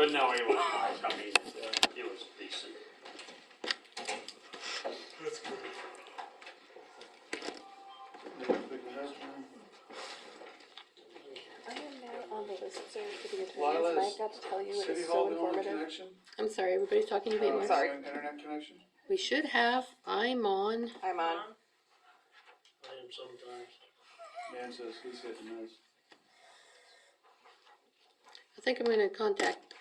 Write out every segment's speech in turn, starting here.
But no, it was nice. I mean, it was decent. That's good. I am now on the list, sir, for the attorneys, Lila, and I've got to tell you, it City is Hall so doing a informative. connection? I'm sorry, everybody's talking to me. Sorry. Internet connection? We should have. I'm on. I'm on. I am sometimes. Man says he's hitting his. I think I'm going to contact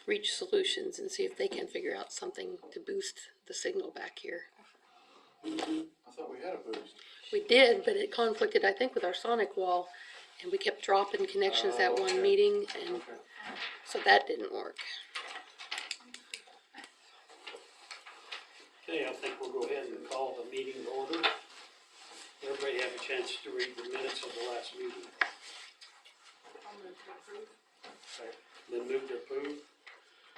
Reach Solutions and see if they can figure out something to boost the signal back here. I thought we had a boost. We did, but it conflicted, I think, with our Sonic wall, and we kept dropping connections that one okay. meeting, and Okay. so that didn't work. Okay, I think we'll go ahead and call the meeting to order. Everybody have a chance to read the minutes of the last meeting. Then move to approve.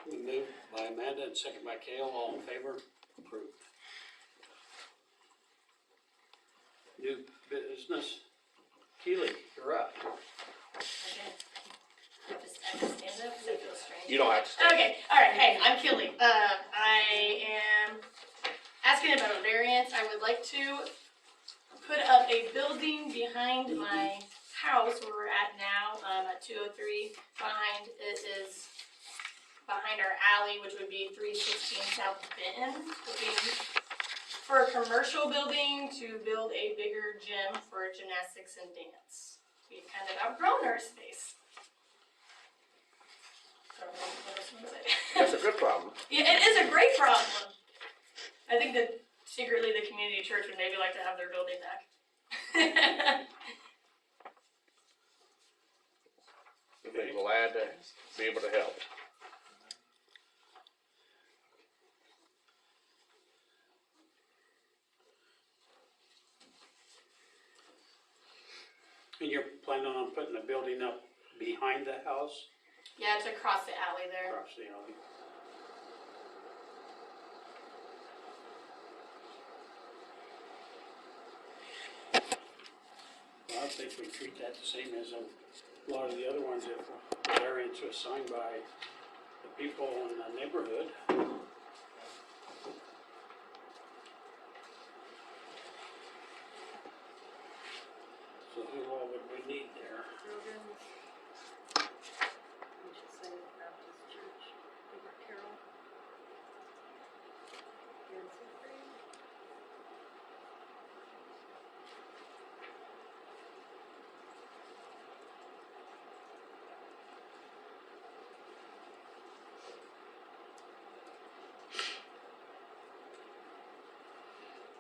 Moved by Amanda and second by Cale. All in favor? Approved. New business. Keely, you're up. Okay. I have to stand up because I feel strange. You don't have to stay. Okay, alright, hey, I'm Keely. I am asking about a variance. I would like to put up a building behind my house where we're at now, at 203. Behind it is behind our alley, which would be 316 South Benton. Looking for a commercial building to build a bigger gym for gymnastics and dance. We've kind of outgrown our space. I don't know what else to say. That's a good problem. Yeah, it is a great problem. I think that secretly the community church would maybe like to have their building back. We'd be glad to be able to help. And you're planning on putting a building up behind the house, Yeah, it's across the alley there. across the alley? Well, I think we treat that the same as a lot of the other ones, if a variance was signed by the people in the neighborhood. So who all would we need there?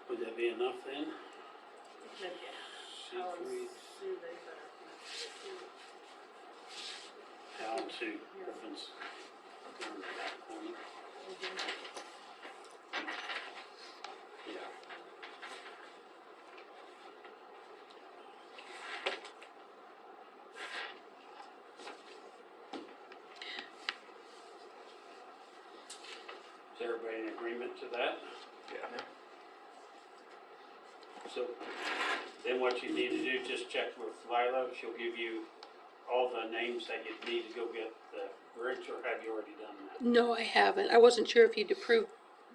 Would that be enough then? Siegfried, Hal, Sue, Griffin's down in that corner. Yeah. Is everybody in agreement to that? Yeah. So then what you need to do, just check with Lila. She'll give you all the names that you need to go get the bridge, or have you already done that? No, I haven't. I wasn't sure if you'd approve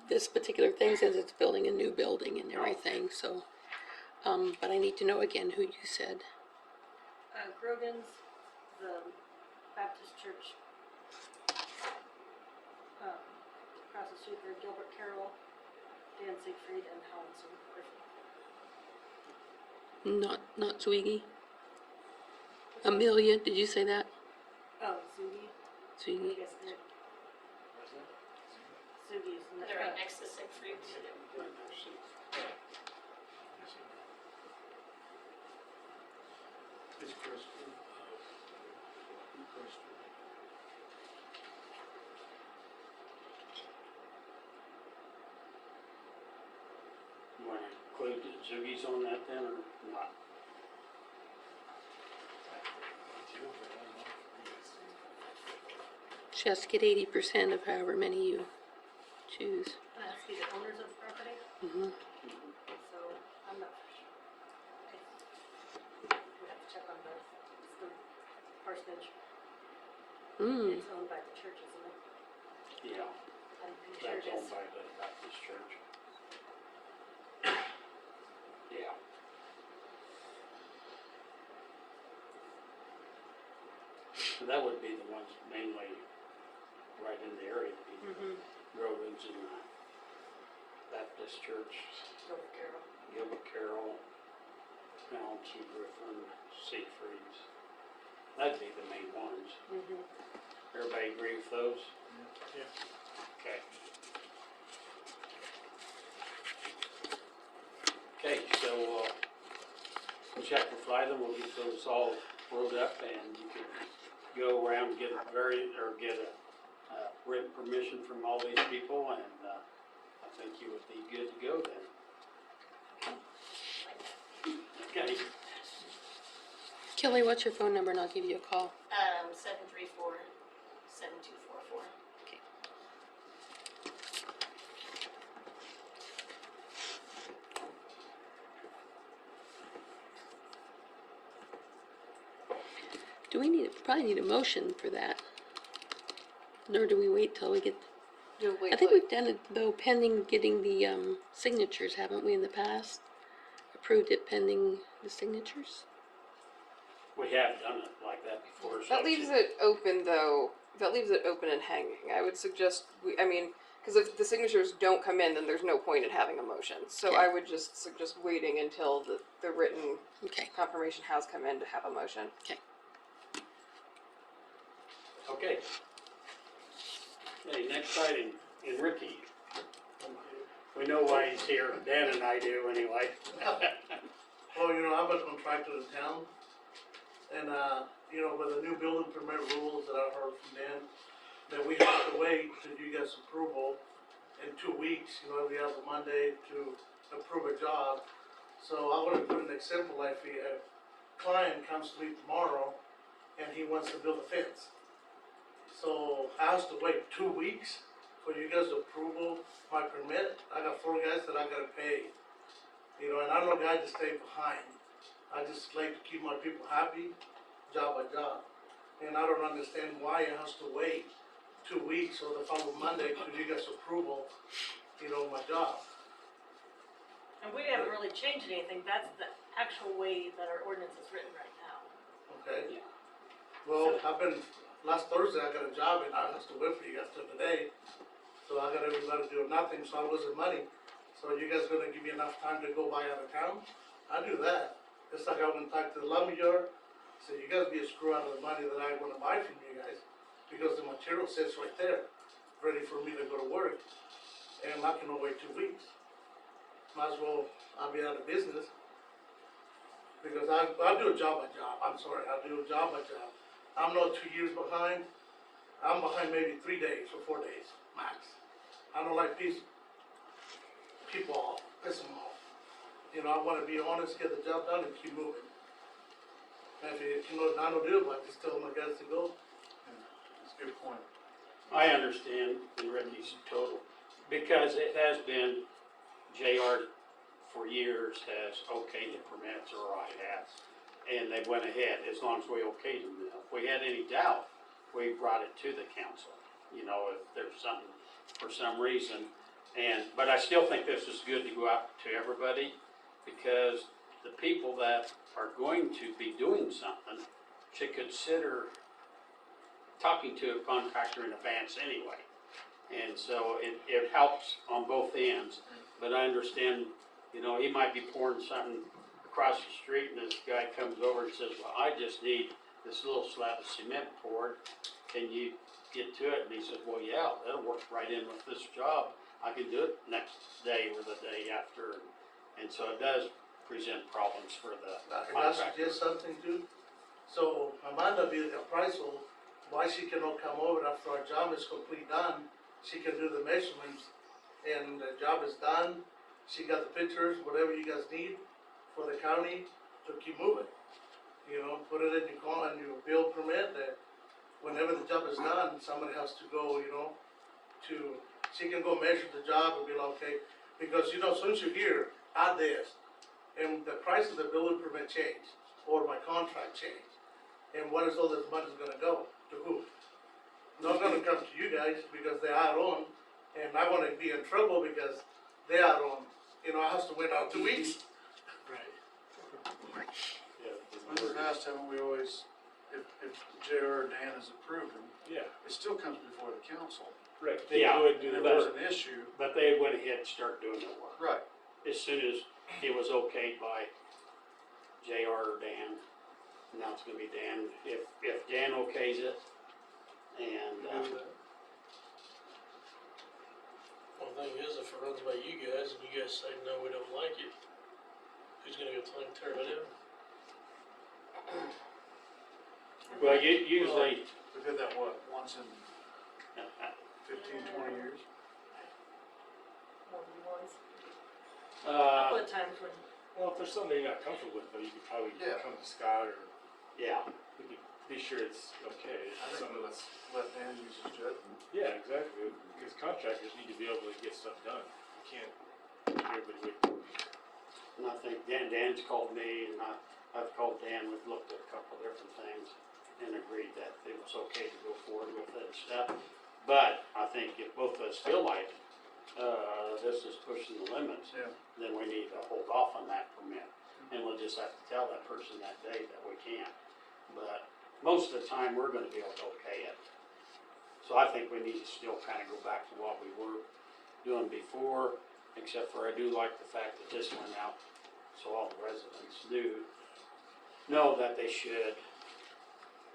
this particular thing since it's building a new building and everything, so. But I need to know again who you said. Grogan's, the Baptist Church, across the street there, Gilbert Carroll, Dan Siegfried, and Howlandson Griffin. Not Zwiggy. Amelia, did you say that? Oh, Sugi. Zwiggy. Yes, Sugi's in the They're right next to Siegfried. It's Chris. You want to include Zoogies on that then, or not? She has to get 80% of however many you choose. That has to be the owners of the property, Mm-hmm. so I'm not sure. We have to check on both. It's the parsonage. Mm. It's owned by the church, isn't it? you sure That's it owned is? by the Baptist church. Yeah. So that would be the ones mainly right in the area, the Mm-hmm. Grogan's and the Baptist church, Gilbert Carroll. Gilbert Carroll, Mountain Griffin, Siegfried's. That'd be the main ones. Mm-hmm. Everybody agree with those? Yeah. Okay. Okay, so, we'll check with Flyden, we'll get those all wrote up and you can go around and get a variant, or get a, written permission from all these people and, I think you would be good to go then. Okay, Kelly, what's your phone number and I'll give you a call. 734-7244. Do we need, probably need a motion for that? Or do we wait till we get, You'll wait I think till- we've done it though pending getting the, signatures, haven't we, in the past? Approved it pending the signatures? we have done it like that before. so That leaves it open though. That leaves it open and hanging. I would suggest because if the signatures don't come in, then there's no point in having a motion. So Okay. I would just suggest waiting until the written Okay, confirmation has come in to have a motion. Okay. Okay, next item, in Ricky. We know why he's here, Dan and I do anyway. Well, I'm a contractor in town, and, with the new building permit rules that I heard from Dan, that we have to wait till you guys approval in 2 weeks, we have a Monday to approve a job. So I wanna put an example, like if a client comes to me tomorrow and he wants to build a fence. So I have to wait 2 weeks for you guys to approval my permit. I got 4 guys that I gotta pay. And I'm no guy to stay behind. I just like to keep my people happy, job by job. And I don't understand why it has to wait 2 weeks or the following Monday to you guys approval, my job. And we haven't really changed anything, that's the actual way that our ordinance is written right now. Okay? Yeah. Well, last Thursday I got a job and I have to wait for you guys till today. So I got everybody doing nothing, so I wasn't money. So you guys gonna give me enough time to go buy out of town? I do that. It's like I went and talked to the lumber yard, so you guys be a screw out of the money that I wanna buy from you guys. Because the material sits right there, ready for me to go to work. And I'm not gonna wait 2 weeks. Might as well, I'll be out of business. Because I do a job by job, I'm sorry, I do a job by job. I'm not 2 years behind, I'm behind maybe 3 days or 4 days, max. I don't like people off, piss them off. I wanna be honest, get the job done and keep moving. And if I don't do it, I just tell my guys to go. That's a good point. I understand in Ricky's total, because it has been, JR for years has okayed the permits, or I have, and they went ahead, as long as we okayed them. If we had any doubt, we brought it to the council, if there's something, for some reason. But I still think this is good to go out to everybody, because the people that are going to be doing something should consider talking to a contractor in advance anyway. And so it helps on both ends, but I understand, he might be pouring something across the street and this guy comes over and says, well, I just need this little slab of cement poured, can you get to it? And he says, well, yeah, that'll work right in with this job, I can do it next day or the day after. And so it does present problems for the Can I contractor. suggest something too? So Amanda be the appraisal, why she cannot come over after our job is complete done, she can do the measurements, and the job is done, she got the pictures, whatever you guys need for the county to keep moving. Put it in your bill permit, that whenever the job is done, somebody has to go, she can go measure the job and be like, okay, because as soon as you're here, add this, and the price of the building permit changed, or my contract changed, and what is all this money's gonna go, to who? Not gonna come to you guys, because they add on, and I wanna be in trouble because they are on, you know, I have to wait out 2 weeks. In the past, haven't we always, if JR or Dan has approved them, Yeah, it still comes before the council. right, they Yeah, go ahead and do And the if there's work. an issue, But they went ahead and started doing the work. right, As soon as it was okayed by JR or Dan, now it's gonna be Dan, if Dan okays it, and, Well, the thing is, if it runs by you guys and you guys say, no, we don't like it, who's gonna go tell him to tear it down? well, usually, we've had that, what, once in 15, 20 years? More than once. A uh, couple of times when, Well, if there's something you're not comfortable with, though, you could probably Yeah. come to Scott, or yeah, we could be sure it's okay. I think Something let's let Dan use his judgment. Yeah, exactly, because contractors need to be able to get stuff done. You can't keep everybody waiting. and I think Dan's called me, and I've called Dan, we've looked at a couple different things, and agreed that it was okay to go forward with it and stuff. But I think if both of us feel like, this is pushing the limits, Yeah. then we need to hold off on that permit. And we'll just have to tell that person that day that we can't. But most of the time, we're gonna be able to okay it. So I think we need to still kinda go back to what we were doing before, except for I do like the fact that this went out, so all the residents know that they should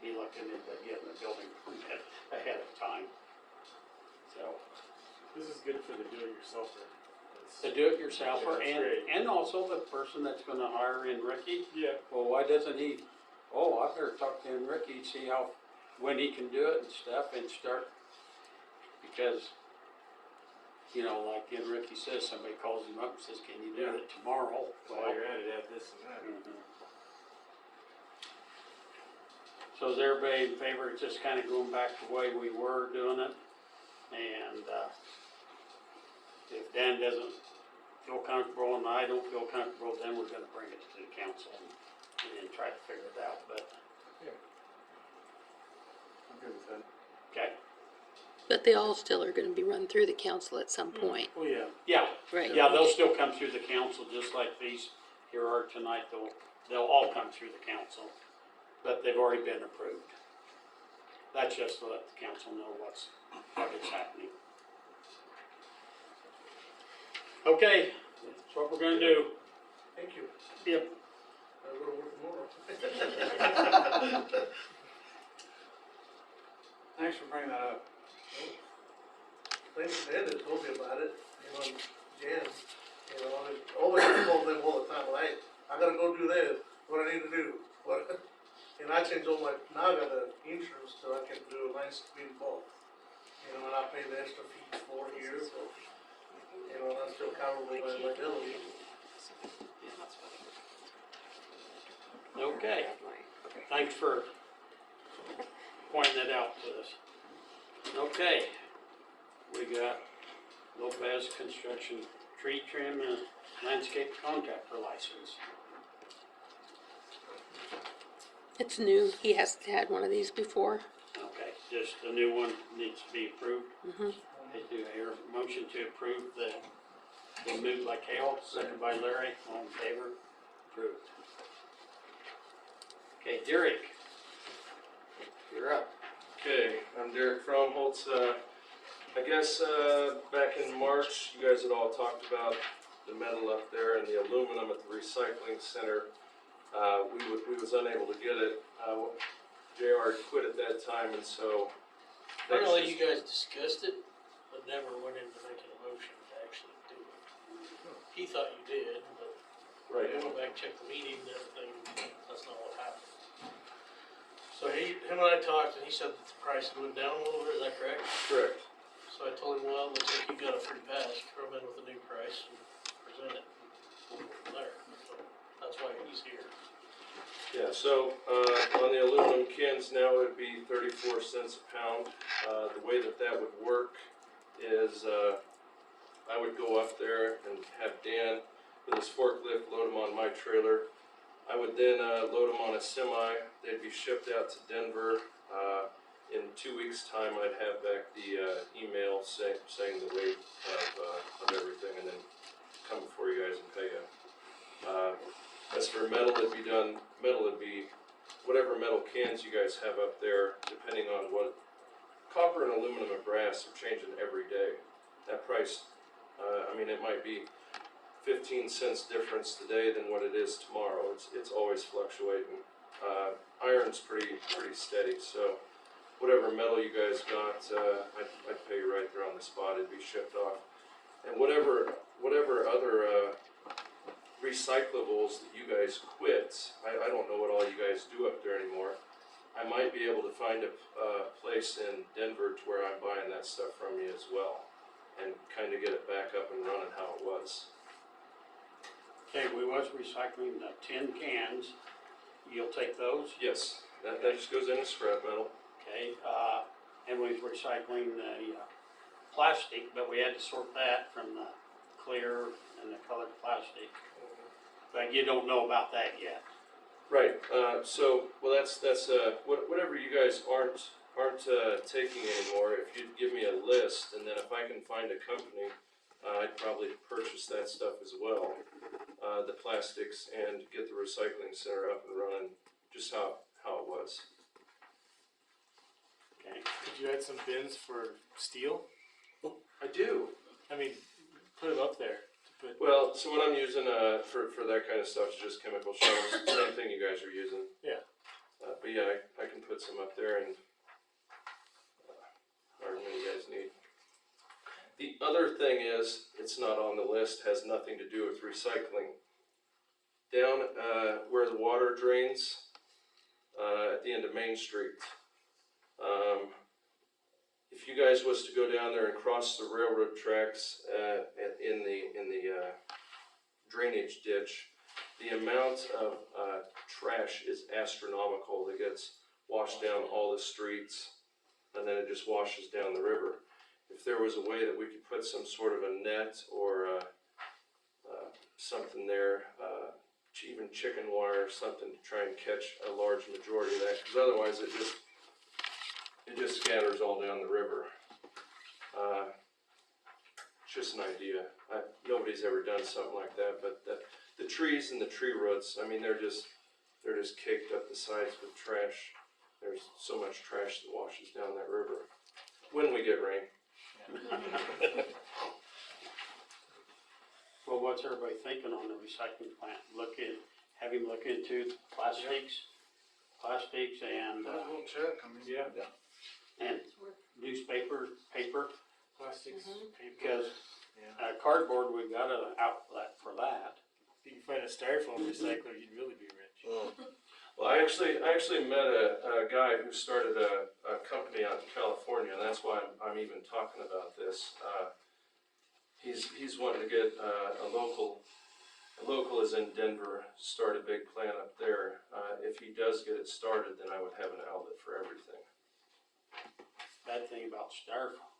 be looking into getting a building permit ahead of time. So, This is good for the do-it-yourselfer. the do-it-yourselfer Yeah, that's great. and also the person that's gonna hire in Ricky, Yeah, well, why doesn't he, oh, I better talk to Enrique, see when he can do it and stuff and start, because, you know, like Enrique says, somebody calls him up and says, can you do Yeah. it tomorrow? while you're at it, add this and that. Mhm. So is everybody in favor of just kinda going back to the way we were doing it? And, if Dan doesn't feel comfortable and I don't feel comfortable, then we're gonna bring it to the council and try to figure it out, but, I'm good with that. okay. But they all still are gonna be run through the council at some point, Oh, yeah. Yeah, right? yeah, they'll still come through the council, just like these here are tonight, they'll all come through the council, but they've already been approved. That's just to let the council know what is happening. Okay, that's what we're gonna do. Thank you. Yep. I'll go to work tomorrow. Thanks for bringing that up. Thanks to Dan that told me about it, you know, and Jan, you know, I always told them all the time, well, hey, I gotta go do this, what I need to do, what, and I changed all now I got the insurance so I can do a nice clean both. You know, and I pay the extra fee for years, so, you know, and I'm still covered by liability. Okay, thanks for pointing that out to us. Okay, we got Lopez Construction Tree Trim and Landscape Contractor License. It's new, he hasn't had one of these before. Okay, just the new one needs to be approved. Mhm. I do hear a motion to approve the moved by Cale, second by Larry, all in favor, approved. Okay, Derek, you're up. Okay, I'm Derek Fromholtz. I guess back in March, you guys had all talked about the metal up there and the aluminum at the recycling center. We was unable to get it. JR quit at that time, and so. Apparently you guys discussed it, but never went into making a motion to actually do it. He thought you did, but Right. I went back and checked the meeting and everything, that's not what happened. So him and I talked, and he said that the price went down a little bit, is that correct? Correct. So I told him, well, it looks like you got a free pass, come in with a new price and present it. We'll go from there. So that's why he's here. Yeah, so, on the aluminum cans now, it'd be 34 cents a pound. The way that would work is, I would go up there and have Dan with his forklift load them on my trailer. I would then, load them on a semi. They'd be shipped out to Denver. In 2 weeks' time, I'd have back the, email saying the weight of everything, and then come before you guys and pay you. As for metal, it'd be whatever metal cans you guys have up there, depending on what, copper and aluminum and brass are changing every day. That price, it might be 15 cents difference today than what it is tomorrow. It's always fluctuating. Iron's pretty steady, so whatever metal you guys got, I'd pay you right there on the spot. It'd be shipped off. And whatever other recyclables that you guys quit, I don't know what all you guys do up there anymore. I might be able to find a place in Denver to where I'm buying that stuff from you as well, and kind of get it back up and running how it was. Okay, we was recycling the tin cans. You'll take those? Yes, that just goes into scrap metal. Okay, and we was recycling the plastic, but we had to sort that from the clear and the colored plastic. But you don't know about that yet. Right. That's whatever you guys aren't taking anymore. If you'd give me a list, and then if I can find a company, I'd probably purchase that stuff as well. The plastics, and get the recycling center up and running just how it was. Okay. Could you add some bins for steel? I do. I mean, put them up there. Well, so what I'm using for that kind of stuff is just chemical shells. Same thing you guys are using. Yeah. But yeah, I can put some up there, and however many you guys need. The other thing is, it's not on the list, has nothing to do with recycling. Down where the water drains, at the end of Main Street, if you guys was to go down there and cross the railroad tracks in the drainage ditch, the amount of trash is astronomical that gets washed down all the streets, and then it just washes down the river. If there was a way that we could put some sort of a net or something there, even chicken wire or something to try and catch a large majority of that, because otherwise it just scatters all down the river. It's just an idea. Nobody's ever done something like that, but the trees and the tree roots, they're just caked up the sides with trash. There's so much trash that washes down that river when we get rain. Well, what's everybody thinking on the recycling plant? Have him look into plastics and, Might as well check, Yeah. and newspaper, paper, Plastics, paper. because Yeah. cardboard, we've got an outlet for that. If you can find a styrofoam recycler, you'd really be rich. Well, I actually met a guy who started a company out in California, and that's why I'm even talking about this. He's wanting to get a local is in Denver, start a big plant up there. If he does get it started, then I would have an outlet for everything. Bad thing about styrofoam.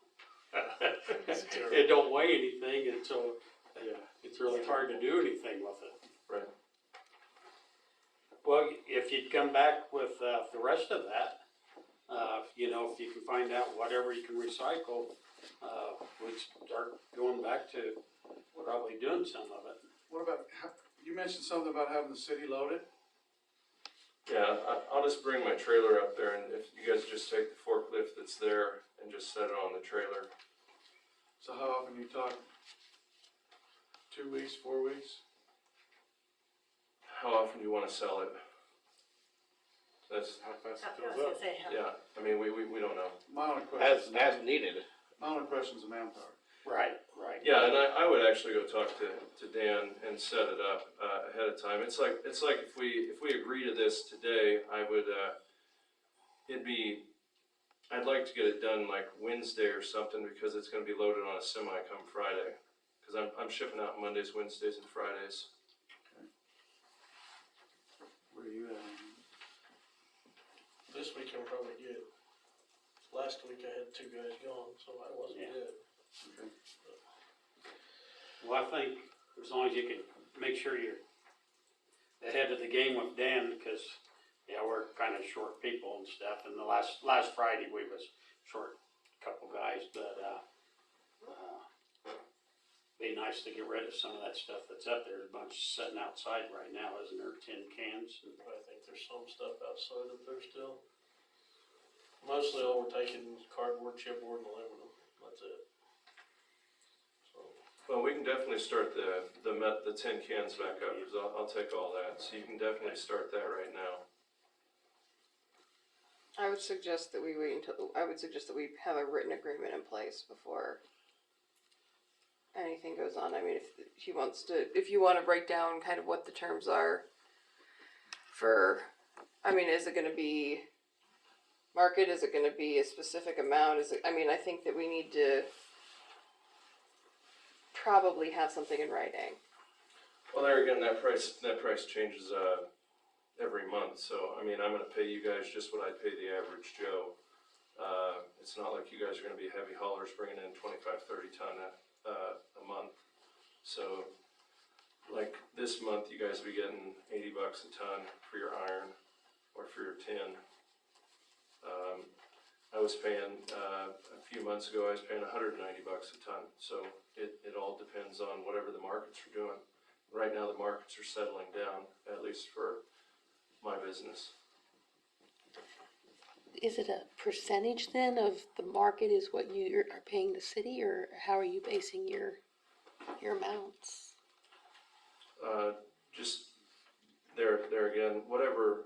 It don't weigh anything, and so it's really hard to do anything with it. Right. Well, if you'd come back with the rest of that, if you can find out whatever you can recycle, we'd start going back to probably doing some of it. What about, you mentioned something about having the city load it? Yeah, I'll just bring my trailer up there, and if you guys just take the forklift that's there and just set it on the trailer. So how often you talk? 2 weeks, 4 weeks? How often do you want to sell it? That's, How fast I it was fills gonna up. say, we don't know. My only question. As needed. My only question is the manpower. Right. Yeah, and I would actually go talk to Dan and set it up ahead of time. It's like if we agree to this today, I would I'd like to get it done like Wednesday or something, because it's going to be loaded on a semi come Friday, because I'm shipping out Mondays, Wednesdays, and Fridays. Where are you at? This week I'm probably good. Last week I had 2 guys gone, so I wasn't Yeah. good. Okay. Well, I think as long as you can make sure you're ahead of the game with Dan, because, we're kind of short people and stuff, and the last Friday we was short a couple guys, but, nice to get rid of some of that stuff that's up there. There's a bunch sitting outside right now, isn't there, tin cans? I think there's some stuff outside up there still. Mostly all we're taking is cardboard, chipboard, and aluminum, that's it. So, Well, we can definitely start the tin cans back up, cause I'll take all that, so you can definitely start that right now. I would suggest that we wait until, I would suggest that we have a written agreement in place before anything goes on. I mean, if he wants to, if you wanna break down kind of what the terms are for, I mean, is it gonna be market, is it gonna be a specific amount, is it, I mean, I think that we need to probably have something in writing. Well, there again, that price changes, every month, so, I mean, I'm gonna pay you guys just what I pay the average Joe. It's not like you guys are gonna be heavy haulers bringing in 25, 30 ton a month. So, like, this month, you guys will be getting $80 a ton for your iron, or for your tin. I was paying, a few months ago, I was paying $190 a ton, so it all depends on whatever the markets are doing. Right now, the markets are settling down, at least for my business. Is it a percentage then of the market is what you are paying the city, or how are you basing your amounts? Just there again, whatever,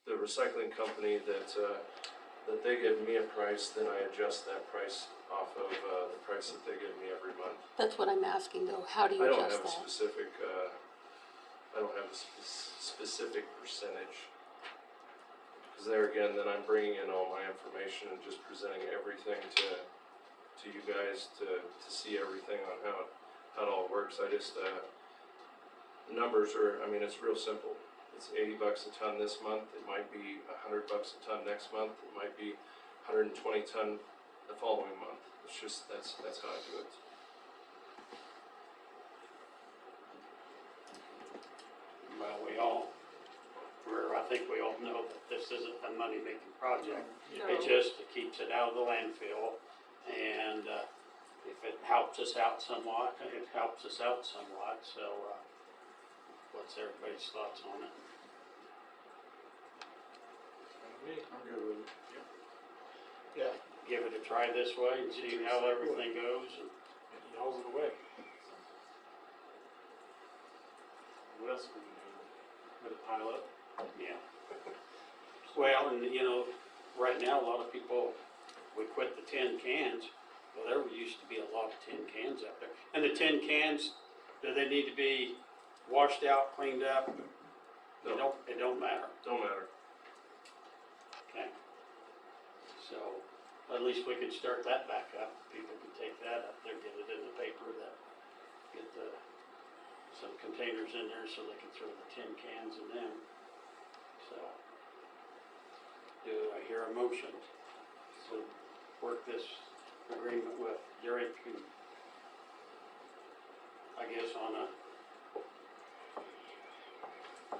the recycling company that they give me a price, then I adjust that price off of, the price that they give me every month. That's what I'm asking though, how do you I don't adjust have a that? specific, specific percentage. Cause there again, then I'm bringing in all my information and just presenting everything to you guys to see everything on how it all works. I just, the numbers are, I mean, it's real simple. It's $80 a ton this month, it might be $100 a ton next month, it might be 120 ton the following month. It's just, that's how I do it. Well, I think we all know that this isn't a money-making project. No. It just keeps it out of the landfill, and, if it helps us out somewhat, it helps us out somewhat, so, what's everybody's thoughts on it? I'm good with it. Yeah, Give it a try this way and see how everything goes, and and he hauls it away. What else can we do? Let it pile up? yeah. Well, and you know, right now, a lot of people, we quit the tin cans. Well, there used to be a lot of tin cans out there. And the tin cans, do they need to be washed out, cleaned up? No. It don't matter, Don't matter. okay? So, at least we could start that back up. People can take that up there, get it in the paper, get some containers in there so they can throw the tin cans in them. So, do I hear a motion to work this agreement with Derek, and I guess on a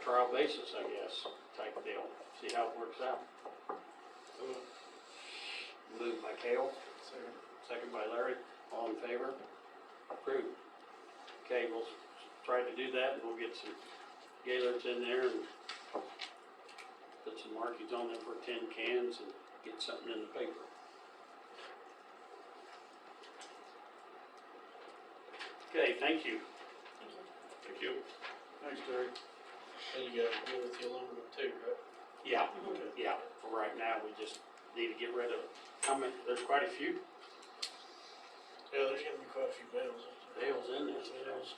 trial basis, I guess, type deal, see how it works out. Moved by Cale, second by Larry, all in favor? Approved. Okay, we'll try to do that, and we'll get some Gaylords in there and put some markings on them for tin cans and get something in the paper. Okay, thank you. Thank you. Thanks, Terry. and you gotta deal with the aluminum too, right? Yeah, yeah, for right now, we just need to get rid of it. How many, there's quite a few Yeah, there's gonna be quite a few bales. bales in there. Bales.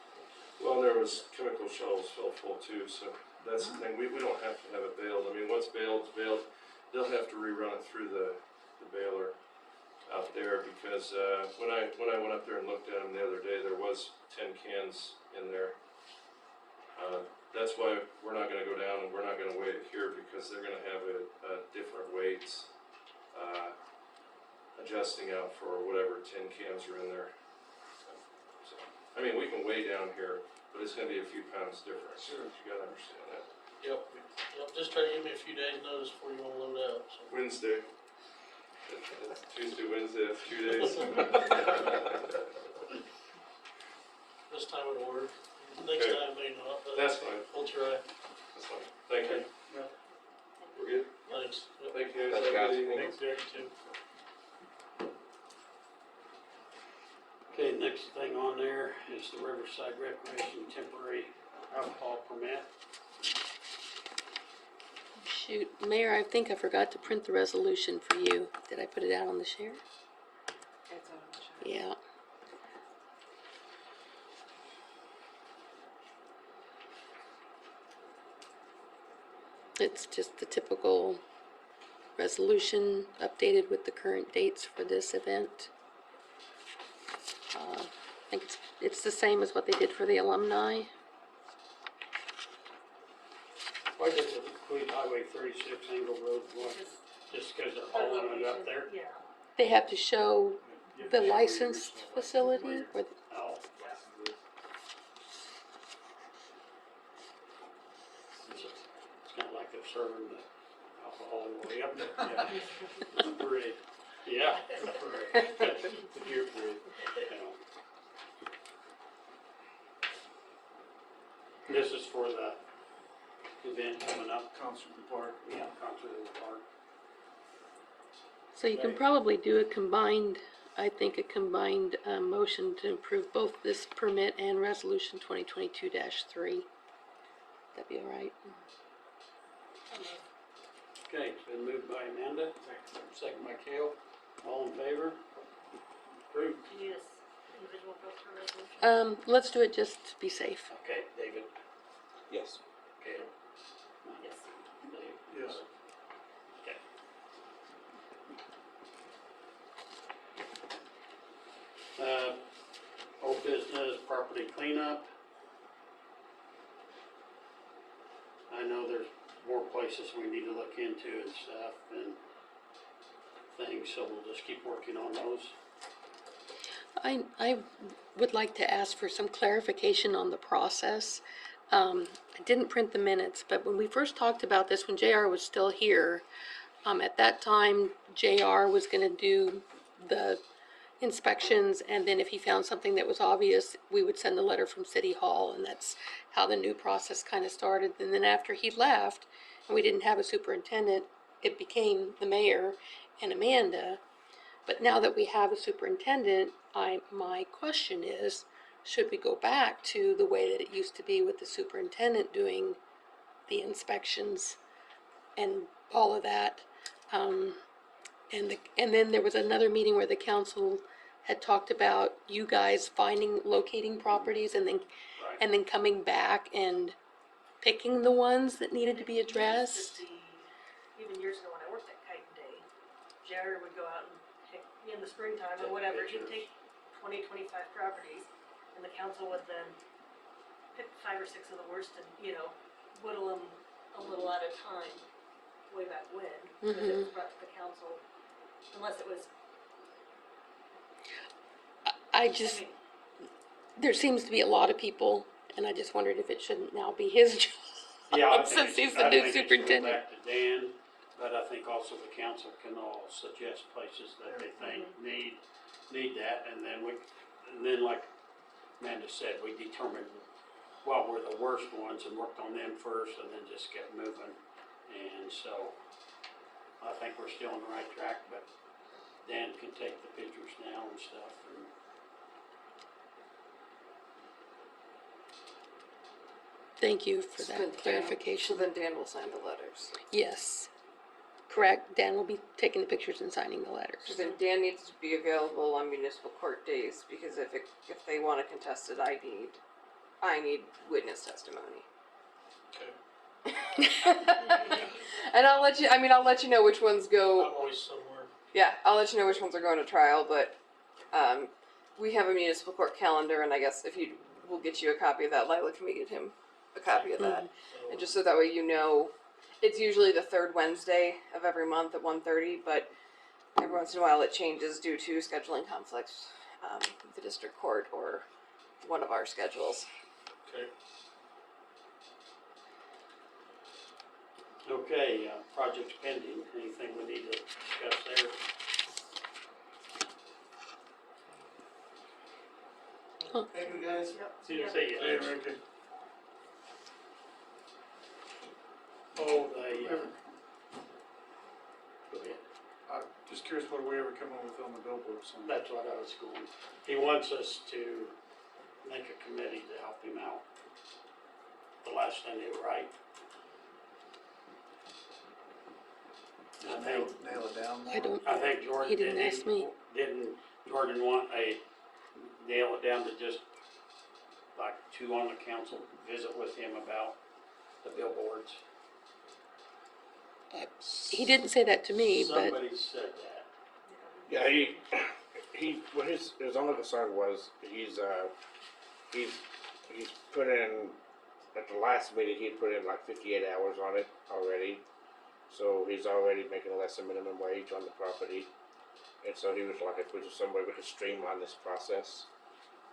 Well, there was chemical shells filled full too, so that's the thing, we don't have to have it baled, I mean, once baled's baled, they'll have to rerun it through the baler out there, because, when I went up there and looked at them the other day, there was 10 cans in there. That's why we're not gonna go down and we're not gonna weigh it here, because they're gonna have different weights, adjusting out for whatever 10 cans are in there. So, I mean, we can weigh down here, but it's gonna be a few pounds difference. Sure. You gotta understand that. Yep, just try to give me a few days' notice before you wanna load out, so. Wednesday. Tuesday, Wednesday, that's 2 days. Next thing on there is the Riverside Recreation Temporary Alcohol Permit. Shoot, Mayor, I think I forgot to print the resolution for you. Did I put it out on the share? It's on the show. Yeah. It's just the typical resolution updated with the current dates for this event. I think it's the same as what they did for the alumni. Why does it include Highway 36 Angle Road One? Just because they're hauling it up there? Yeah. They have to show the licensed facility or Oh. It's kind of like they're serving the alcohol all the way up there. Yeah. Parade. Yeah. The beer parade. Yeah. This is for the event coming up. Concert in the park. Yeah, concert in the park. So you can probably do a combined, I think, a combined motion to approve both this permit and resolution 2022-3. That'd be all right. Okay, it's been moved by Amanda, second by Cale. All in favor? Approved. Do you need this individual vote for resolution? Let's do it just to be safe. Okay, David, Yes. Cale, Yes. Dave. Yes. Okay. Old business, property cleanup. I know there's more places we need to look into and stuff and things, so we'll just keep working on those. I would like to ask for some clarification on the process. I didn't print the minutes, but when we first talked about this, when JR was still here, at that time, JR was gonna do the inspections, and then if he found something that was obvious, we would send a letter from City Hall, and that's how the new process kind of started. And then after he left, and we didn't have a superintendent, it became the mayor and Amanda. But now that we have a superintendent, my question is, should we go back to the way that it used to be with the superintendent doing the inspections and all of that? And then there was another meeting where the council had talked about you guys locating properties and then coming back and picking the ones that needed to be addressed. Even years ago when I worked at Kite Day, Jared would go out and pick, in the springtime or whatever, he'd take 20, 25 properties, and the council would then pick 5 or 6 of the worst and, whittle them a little at a time, way back when, because it was brought to the council, unless it was, There seems to be a lot of people, and I just wondered if it shouldn't now be his job. Yeah, I Since think he's the new it should go superintendent. back to Dan, but I think also the council can all suggest places that they think need that, and then like Amanda said, we determined what were the worst ones and worked on them first, and then just kept moving. And so, I think we're still on the right track, but Dan can take the pictures now and stuff, and Thank you for So that then Dan- clarification. So then Dan will sign the letters. Yes, correct. Dan will be taking the pictures and signing the So letters. then Dan needs to be available on municipal court days, because if they want to contest it, I need witness testimony. Okay. And I'll let you know which ones I'm go, always somewhere. yeah, I'll let you know which ones are going to trial, but, we have a municipal court calendar, and I guess we'll get you a copy of that. Lila, can we get him a copy of that? And just so that way you know, it's usually the third Wednesday of every month at 1:30, but every once in a while it changes due to scheduling conflicts, with the district court or one of our schedules. Okay. okay, projects pending, anything we need to discuss there? Thank you, guys. See you, see you. Hey, Ricky. Oh, the, go ahead. I'm just curious, what do we ever come up with on the billboard somewhere. That's what I was going. He wants us to make a committee to help him out. The last I knew, right? I think, Nail it down more. I don't, I think Jordan. He didn't ask me. Didn't Jordan want nail it down to just like two on the council, visit with him about the billboards? he didn't say that to me, but Somebody said that. Yeah, well, his only concern was he's put in, at the last meeting, he'd put in like 58 hours on it already. So he's already making less than minimum wage on the property. And so he was like, if we just some way we could streamline this process.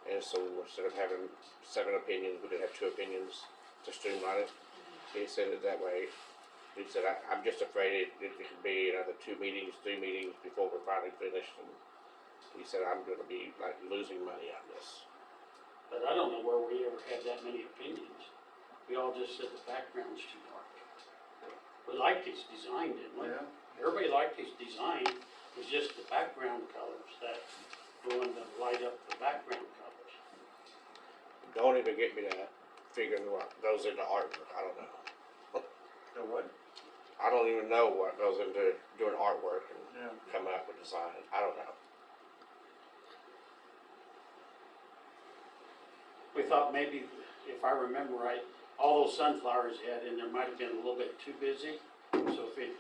And so instead of having 7 opinions, we could have 2 opinions to streamline it. He said it that way. He said, I'm just afraid it could be another 2 meetings, 3 meetings before we're finally finished. And he said, I'm gonna be like losing money on this. But I don't know where we ever had that many opinions. We all just said the background's too dark. We liked his design, didn't we? Yeah. Everybody liked his design. It was just the background colors that going to light up the background colors. Don't even get me to figuring what goes into artwork. I don't know. The what? I don't even know what goes into doing artwork and Yeah. coming up with design. I don't know. We thought maybe, if I remember right, all those sunflowers he had in there might have been a little bit too busy. So if it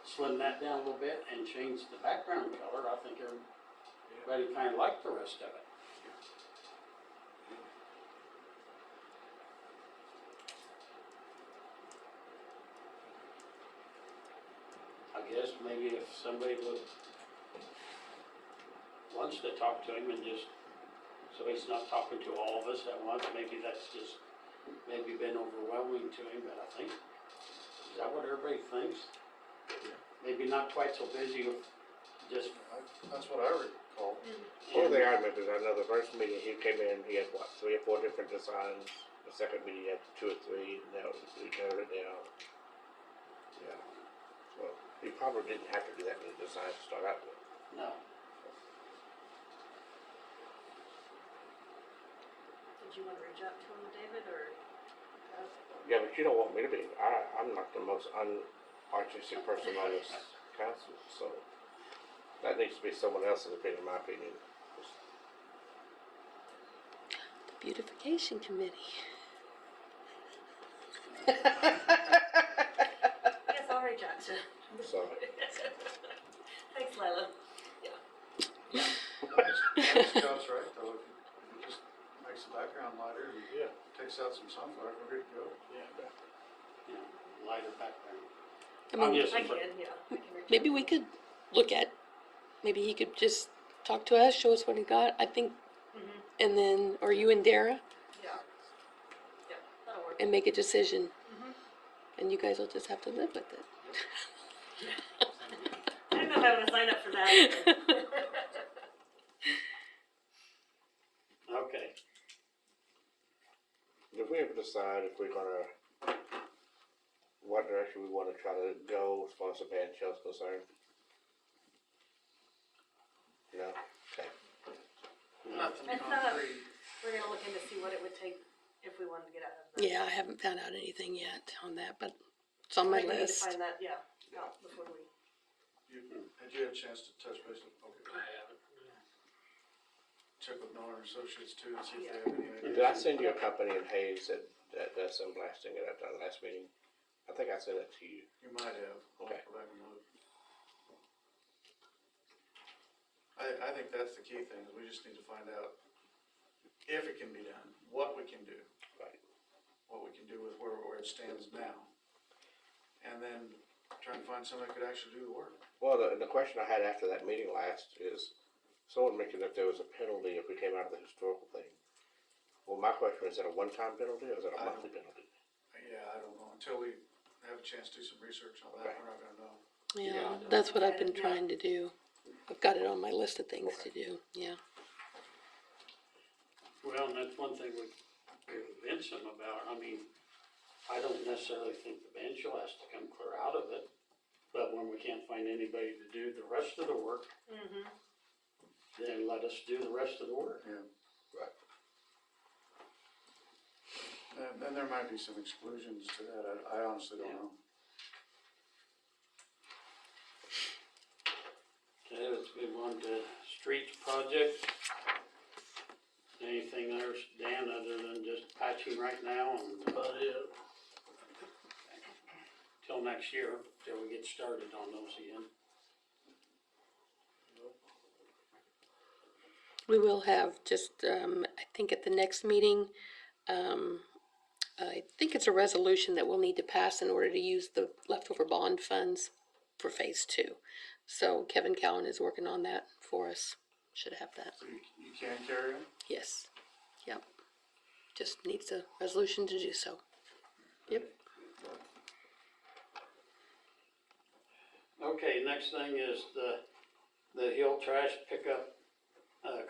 slimmed that down a little bit and changed the background color, I think everybody kind of liked the rest of it. I guess maybe if somebody wants to talk to him and just, so he's not talking to all of us at once, maybe that's just, maybe been overwhelming to him, but I think, is that what everybody thinks? Maybe not quite so busy with just, That's what I recall. One thing I remember is I know the first meeting he came in, he had what, 3 or 4 different designs. The second meeting he had 2 or 3, and now we narrowed it down. Yeah. Well, he probably didn't have to do that many designs to start out with. no. Did you wanna reach out to him, David, or? Yeah, but you don't want me to be. I'm not the most unartistic person on this council, so that needs to be someone else's opinion, in my opinion. the beautification committee. Yes, I'll reach out to him. So, Thanks, Lila. Scott's right, though, if it just makes the background lighter and Yeah. takes out some sunflower, we're good to go. Lighter background. I I'm mean, just, I can, yeah, I can reach out. maybe we could look at, maybe he could just talk to us, show us what he got, I think, Mhm. and then, or you and Dara, Yeah. Yeah, that'll work. and make a decision. Mhm. And you guys will just have to live with it. I don't know if I wanna sign up for that either. okay. did we ever decide if we're gonna, what direction we wanna try to go as far as the band shell's concerned? No? Okay. Nothing It's not- concrete. We're gonna look in to see what it would take if we wanted to get out of the. Yeah, I haven't found out anything yet on that, but it's on my I think we need to list. find that, yeah, out before we. Had you had a chance to touch base with, okay, I haven't. check with Miller Associates too, and see if they have any ideas? Did I send you a company in Hayes that does some blasting that I've done last meeting? I think I sent it to you. You might have, I'll Okay. go back and look. I think that's the key thing, is we just need to find out if it can be done, what we can do. Right. What we can do with where it stands now. And then try and find somebody that could actually do the work. Well, the question I had after that meeting last is, someone mentioned that there was a penalty if we came out of the historical thing. Well, my question is that a one-time penalty or is it a I monthly don't- penalty? Yeah, I don't know, until we have a chance to do some research on that, Okay. we're not gonna know. Yeah, that's what I've been trying to do. I've got it on my list of things to do, yeah. Well, and that's one thing we convince them about. I mean, I don't necessarily think the bench has to come clear out of it. But when we can't find anybody to do the rest of the work, Mm-hmm. then let us do the rest of the work. And there might be some exclusions to that, I honestly don't know. Okay, let's move on to streets project. Anything there, Dan, other than just patching right now and About it. till next year, till we get started on those again? We will have just, I think at the next meeting, I think it's a resolution that we'll need to pass in order to use the leftover bond funds for phase 2. So Kevin Cowan is working on that for us. Should have that. So you can carry them? Yes. Yep. Just needs a resolution to do so. Yep. Okay, next thing is the hill trash pickup,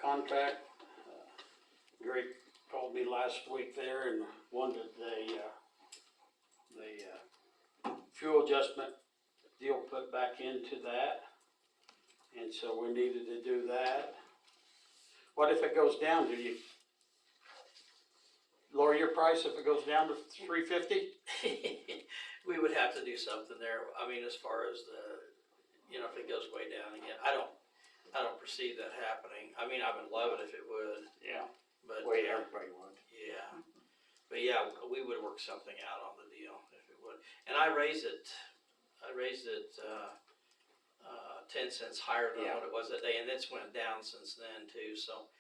contract. Greg called me last week there and wanted the fuel adjustment deal put back into that. And so we needed to do that. What if it goes down? Do you lower your price if it goes down to $3.50? We would have to do something there. I mean, as far as if it goes way down again, I don't perceive that happening. I mean, I would love it if it would, Yeah, but. way everybody would. Yeah, but yeah, we would work something out on the deal if it would. And I raised it 10 cents higher than what it was that day, and it's went down since then too, so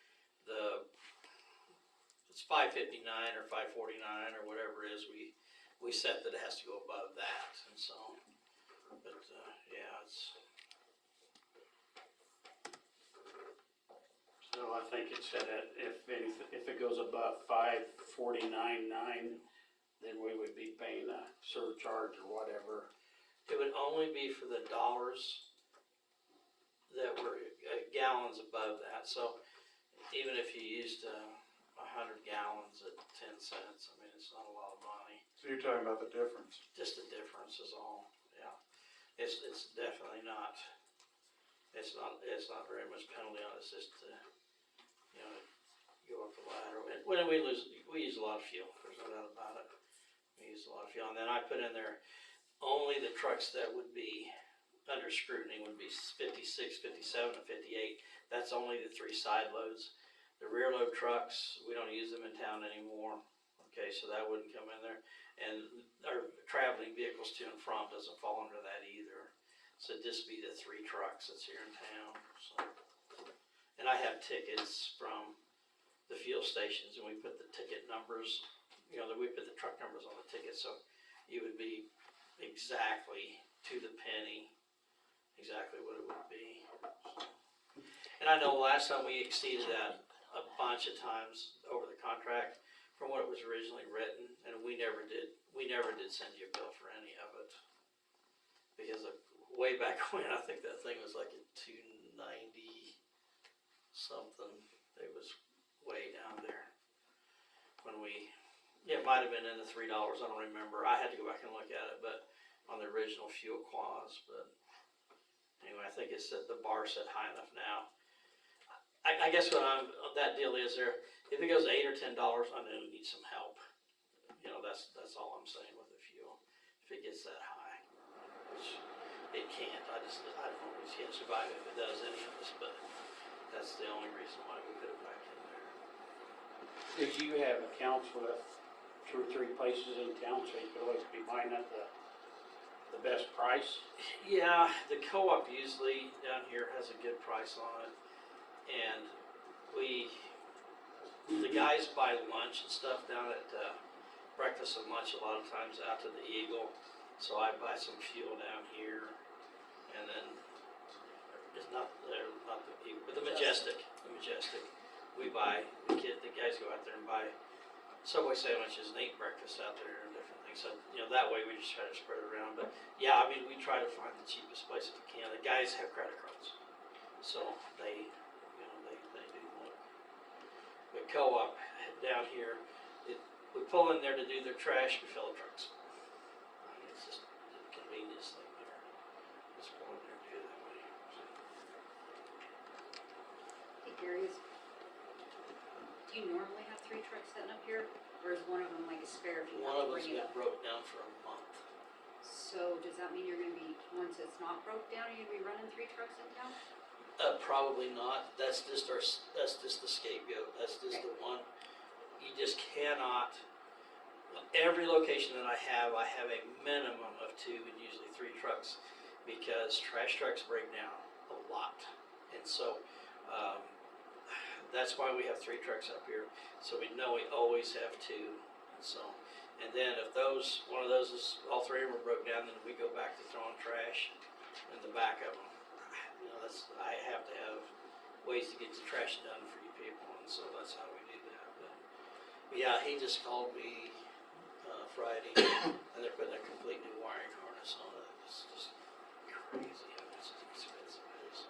it's $5.59 or $5.49 or whatever it is, we set that it has to go above that, and so, but, yeah, it's. So I think it said that if it goes above $5.49.9, then we would be paying a surcharge or whatever. It would only be for the dollars that were gallons above that, so even if you used 100 gallons at 10 cents, I mean, it's not a lot of money. So you're talking about the difference? Just the difference is all, yeah. It's definitely not, it's not very much penalty on it, it's just, go up the ladder. When we use a lot of fuel, there's no doubt about it. We use a lot of fuel, and then I put in there, only the trucks that would be under scrutiny would be 56, 57, and 58. That's only the 3 side loads. The rear load trucks, we don't use them in town anymore. Okay, so that wouldn't come in there. And our traveling vehicles to and from doesn't fall under that either. So it'd just be the 3 trucks that's here in town. So. And I have tickets from the fuel stations, and we put the ticket numbers, we put the truck numbers on the ticket, so you would be exactly to the penny, exactly what it would be. And I know last time we exceeded that a bunch of times over the contract from what it was originally written, and we never did send you a bill for any of it. Because way back when, I think that thing was like at $2.90 something. It was way down there. When it might have been in the $3, I don't remember. I had to go back and look at it, but on the original fuel clause, but anyway, I think it's that the bar set high enough now. I guess that deal is there, if it goes $8 or $10, I know we need some help. That's all I'm saying with the fuel. If it gets that high, which it can't, I don't know if it can survive if it does any of this, but that's the only reason why we put it back in there. Did you have accounts with 2 or 3 places in town, so you could always be buying at the best price? Yeah, the co-op usually down here has a good price on it, and the guys buy lunch and stuff down at breakfast and lunch a lot of times out to the Eagle, so I buy some fuel down here, and then it's not the Eagle, but the Majestic. We buy the guys go out there and buy Subway sandwiches and eat breakfast out there and different things. So that way we just try to spread it around. But yeah, I mean we try to find the cheapest place we can. The guys have credit cards, so they do look. But co-op down here, we pull in there to do their trash. We fill the trucks. I mean, it's just the convenience thing there. do you normally have 3 trucks sitting up here? Or is one of them like a spare if you One have of to them's bring it been up? broke down for a month. So does that mean you're gonna be, once it's not broke down, you're gonna be running 3 trucks in town? Probably not, that's just that's just the scapegoat, that's just the one. You just cannot, every location that I have a minimum of 2 and usually 3 trucks. Because trash trucks break down a lot. And so, that's why we have 3 trucks up here. So we know we always have 2. And so, and then if one of those is, all 3 of them are broke down, then we go back to throwing trash in the back of them. You know, I have to have ways to get the trash done for you people, and so that's how we do that. But yeah, he just called me, Friday, and they're putting a complete new wiring harness on it. It's just crazy how much expensive it is.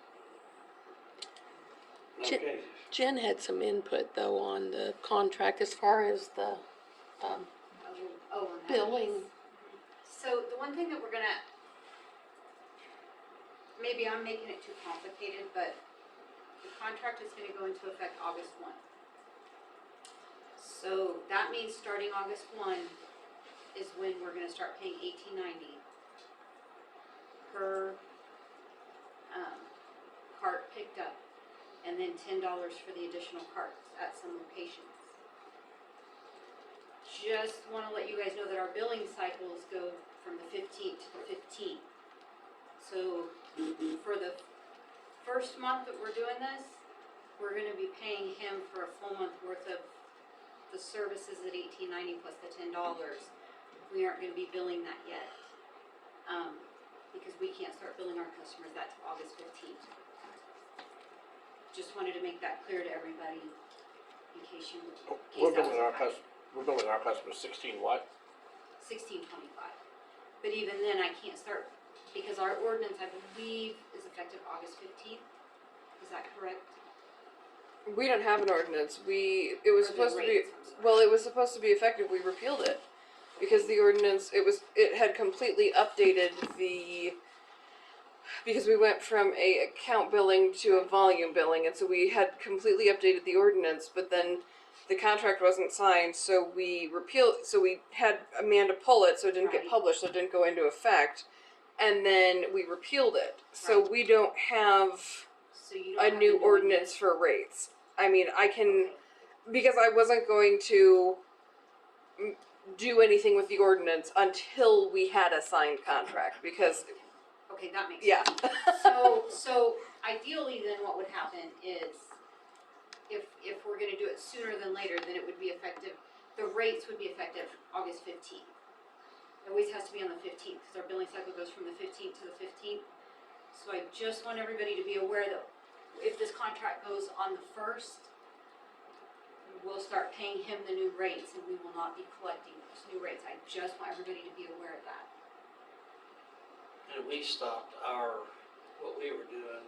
Okay, Jen had some input though on the contract as far as the, On that billing. piece. So the one thing that we're gonna, maybe I'm making it too complicated, but the contract is gonna go into effect August 1. So that means starting August 1 is when we're gonna start paying $18.90 per cart picked up, and then $10 for the additional carts at some locations. Just wanna let you guys know that our billing cycles go from the 15th to the 15th. So for the first month that we're doing this, we're gonna be paying him for a full month worth of the services at $18.90 plus the $10. We aren't gonna be billing that yet, because we can't start billing our customers that till August 15th. Just wanted to make that clear to everybody in case you, in We're case that was billing a our fact. we're billing our customers 16 what? 1625. But even then, I can't start, because our ordinance, I believe, is effective August 15th. Is that correct? We don't have an ordinance. It was Or the supposed to be, rates, I'm sorry. well, it was supposed to be effective. We repealed it. Because the ordinance, it had completely updated because we went from a account billing to a volume billing, and so we had completely updated the ordinance, but then the contract wasn't signed, so we had Amanda pull it, so it didn't get Right. published, so it didn't go into effect, and then we repealed it. So Right. we don't have So you don't a have new the ordinance for rates. I mean, I can, Okay. because I wasn't going to do anything with the ordinance until we had a signed contract, because, Okay, that makes yeah. sense. So ideally then what would happen is, if we're gonna do it sooner than later, then it would be effective, the rates would be effective August 15th. It always has to be on the 15th, because our billing cycle goes from the 15th to the 15th. So I just want everybody to be aware that if this contract goes on the 1st, we'll start paying him the new rates, and we will not be collecting those new rates. I just want everybody to be aware of that. And we stopped what we were doing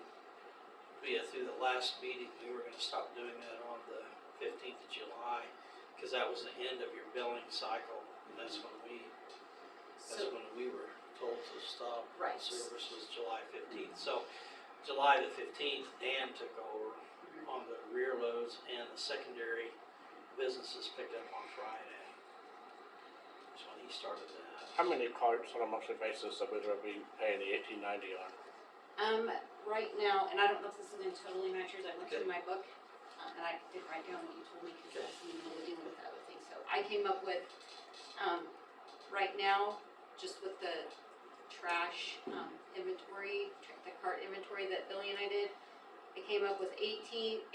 through the last meeting, we were gonna stop doing that on the 15th of July, cause that was the end of your billing cycle, and that's when So, we were told to stop. Right. Service was July 15th, so July the 15th, Dan took over on the rear loads, and the secondary businesses picked up on Friday. That's when he started that. How many carts on a monthly basis are we going to be paying the $18.90 on? right now, and I don't know if this is gonna totally match yours, I went through my book, and I did write down what you told me, because that's in the middle of dealing with the other thing, so I came up with, right now, just with the trash, inventory, the cart inventory that Billy and I did, I came up with 813,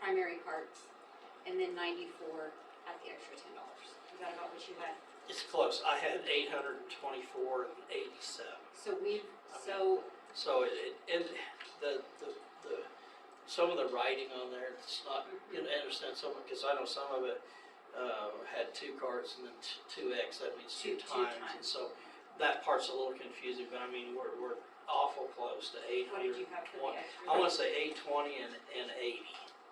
primary carts, and then 94 at the extra $10. Is that about what you had? It's close, I had 824 and 87. So So and some of the writing on there, it's not, you know, I understand some, because I know some of it, had 2 carts and then 2X, that means two times. And so that part's a little confusing, but I mean, we're awful close to 800. what did you have for the extra? I wanna say 820 and 80,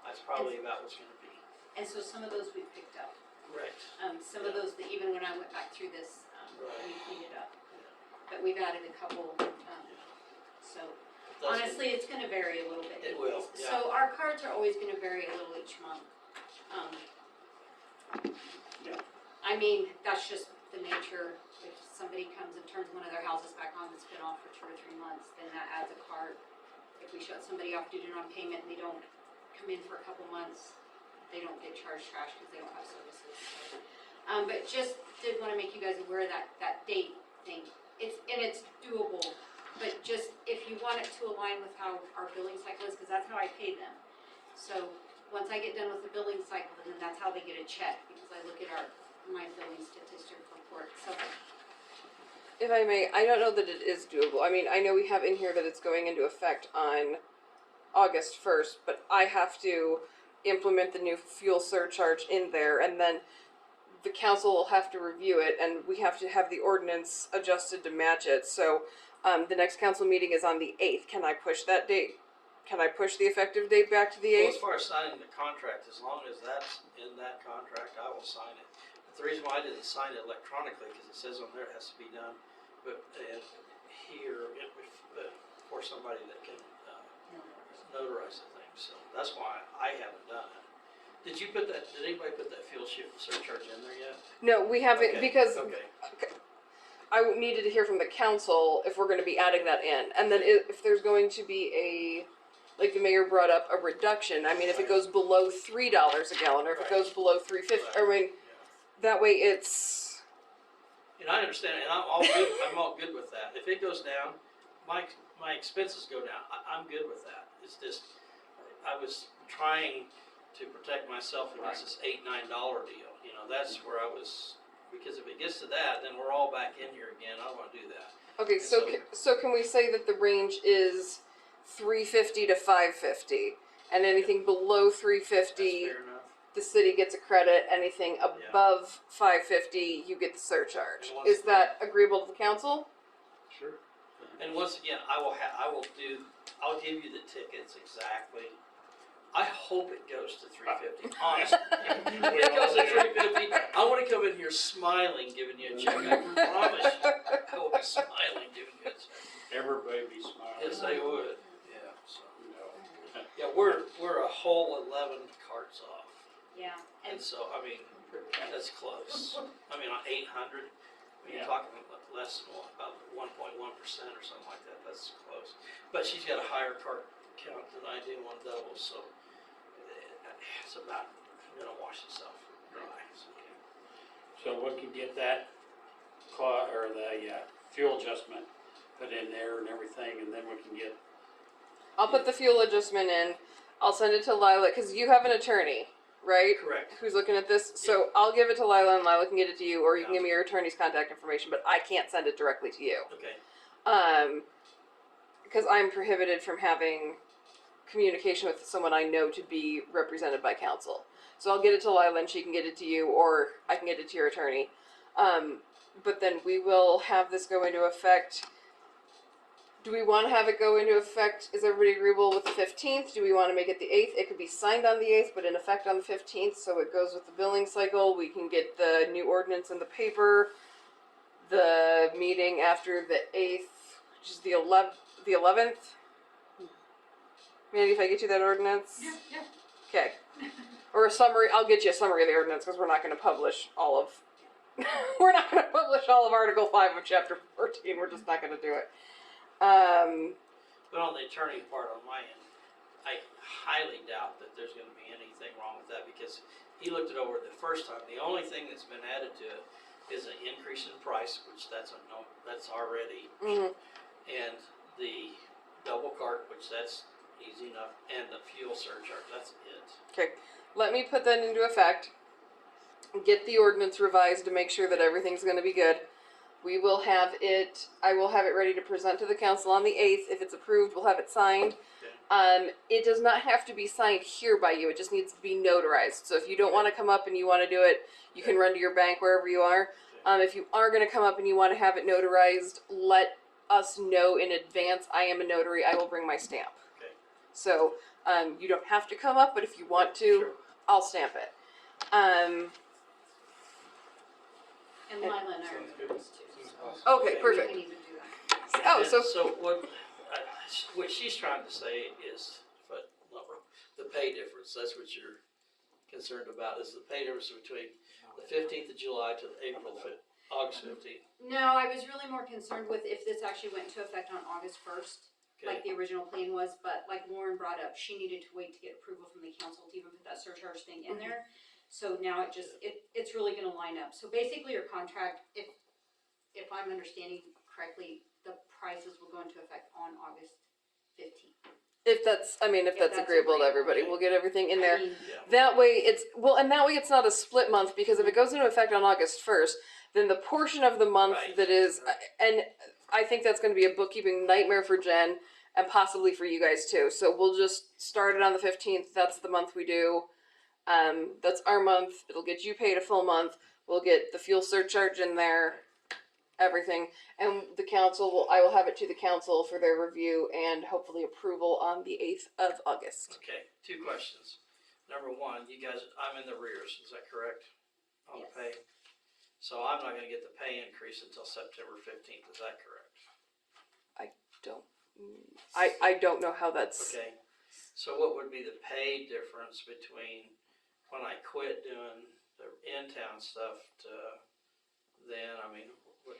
that's probably about what's gonna be. And so some of those we picked up. Correct. Some of those that even when I went back through this, we Right. cleaned it up. But we've added a couple, so That's- honestly, it's gonna vary a little bit. It will, yeah. So our our cards are always gonna vary a little each month. Yeah. I mean, that's just the nature, if somebody comes and turns one of their houses back on that's been off for 2 or 3 months, then that adds a card. If we shut somebody off due to non-payment and they don't come in for a couple months, they don't get charged trash because they don't have services. But just did wanna make you guys aware of that date thing. It's doable, but just if you want it to align with how our billing cycle is, cause that's how I pay them. So, once I get done with the billing cycle, then that's how they get a check, because I look at my billing statistic report, so. If I may, I don't know that it is doable. I mean, I know we have in here that it's going into effect on August 1st, but I have to implement the new fuel surcharge in there, and then the council will have to review it, and we have to have the ordinance adjusted to match it. So, the next council meeting is on the 8th. Can I push that date? Can I push the effective date back to the Well, 8th? as far as signing the contract, as long as that's in that contract, I will sign it. But the reason why I didn't sign it electronically, because it says on there it has to be done, but here, for somebody that can notarize the thing, so that's why I haven't done it. Did anybody put that fuel surcharge in there yet? No, we haven't, Okay, because Okay, I needed to hear from the council if we're going to be adding that in. And then if there's going to be like the mayor brought up, a reduction, I mean, if it goes below $3 a gallon, or if it Right. goes below $3.50, I mean, yeah. that way it's, And I understand, and I'm all good with that. If it goes down, my expenses go down. I'm good with that. It's just, I was trying to protect myself against this $8-9 deal. You know, that's where I was, because if it gets to that, then we're all back in here again. I don't wanna do that. okay, so, So- so can we say that the range is $3.50 to $5.50? And anything below That's $3.50, fair enough. the city gets a credit. Anything above $5.50, you get the surcharge. And once Is that agreeable to the council? Sure. And once again, I'll give you the tickets exactly. I hope it goes to 350, honestly. If it goes to 350, I wanna come in here smiling, giving you a check. I promise you, I will be smiling, giving you a check. Everybody be smiling. Yes, they would, yeah, so. No. Yeah, we're a whole 11 carts off, Yeah, and so, I mean, that's close. I mean, on 800, when you're Yeah. talking less than about 1.1% or something like that, that's close. But she's got a higher cart count than I do on double, so it's about gonna wash itself dry. So we can get that the fuel adjustment put in there and everything, and then we can get, I'll put the fuel adjustment in. I'll send it to Lila, because you have an attorney, right? Correct. Who's looking at this? So I'll give it to Lila, and Lila can get it to you, or you can Yeah. give me your attorney's contact information, but I can't send it directly to you. Okay, Because I'm prohibited from having communication with someone I know to be represented by counsel. So I'll get it to Lila, and she can get it to you, or I can get it to your attorney. But then we will have this go into effect. Do we want to have it go into effect? Is everybody agreeable with the 15th? Do we want to make it the 8th? It could be signed on the 8th, but in effect on the 15th, so it goes with the billing cycle. We can get the new ordinance in the paper. The meeting after the 8th, which is the 11th. Mandy, if I get you that ordinance? yeah. Okay. Or a summary. I'll get you a summary of the ordinance, because we're not going to publish all of we're not going to publish all of Article 5 of Chapter 14. We're just not going to do it. but on the attorney part on my end, I highly doubt that there's gonna be anything wrong with that, because he looked it over the first time. The only thing that's been added to it is an increase in price, which that's already, Mhm. and the double cart, which that's easy enough, and the fuel surcharge, that's it. Okay, let me put that into effect. Get the ordinance revised to make sure that everything's going to be good. We will have it. I will have it ready to present to the council on the 8th. If it's approved, we'll have it signed. It does not have to be signed here by you. It just needs to be notarized. So if you don't want to come up and you want to do it, you can run to your bank wherever you are. If you are going to come up and you want to have it notarized, let us know in advance. I am a notary. I will bring my stamp. Okay. So you don't have to come up, but if you want to, Sure. I'll stamp it. And Lila and I are Sounds good. members too. Sounds so Okay, we perfect. can even do that. Oh, And so so what she's trying to say is, but no, the pay difference, that's what you're concerned about, is the pay difference between the 15th of July to August 15th. No, I was really more concerned with if this actually went into effect on August first, like the original plan was, but like Lauren brought up, she needed to wait to get approval from the council to even put that surcharge thing in there. So now it's really gonna line up. So basically your contract, if I'm understanding correctly, the prices will go into effect on August 15th. If that's agreeable to everybody, we'll get everything in there. I mean, That way it's not a split month, because if it goes into effect on August 1st, then the portion of the month Right. that is, and I think that's gonna be a bookkeeping nightmare for Jen, and possibly for you guys too. So we'll just start it on the 15th, that's the month we do. That's our month, it'll get you paid a full month, we'll get the fuel surcharge in there, everything, and I will have it to the council for their review and hopefully approval on the 8th of August. Okay, 2 questions. Number 1, you guys, I'm in the rears, is that correct? On the Yes. pay? So I'm not gonna get the pay increase until September 15th, is that correct? I don't know how that's, Okay, so what would be the pay difference between when I quit doing the in-town stuff to then, I mean, what,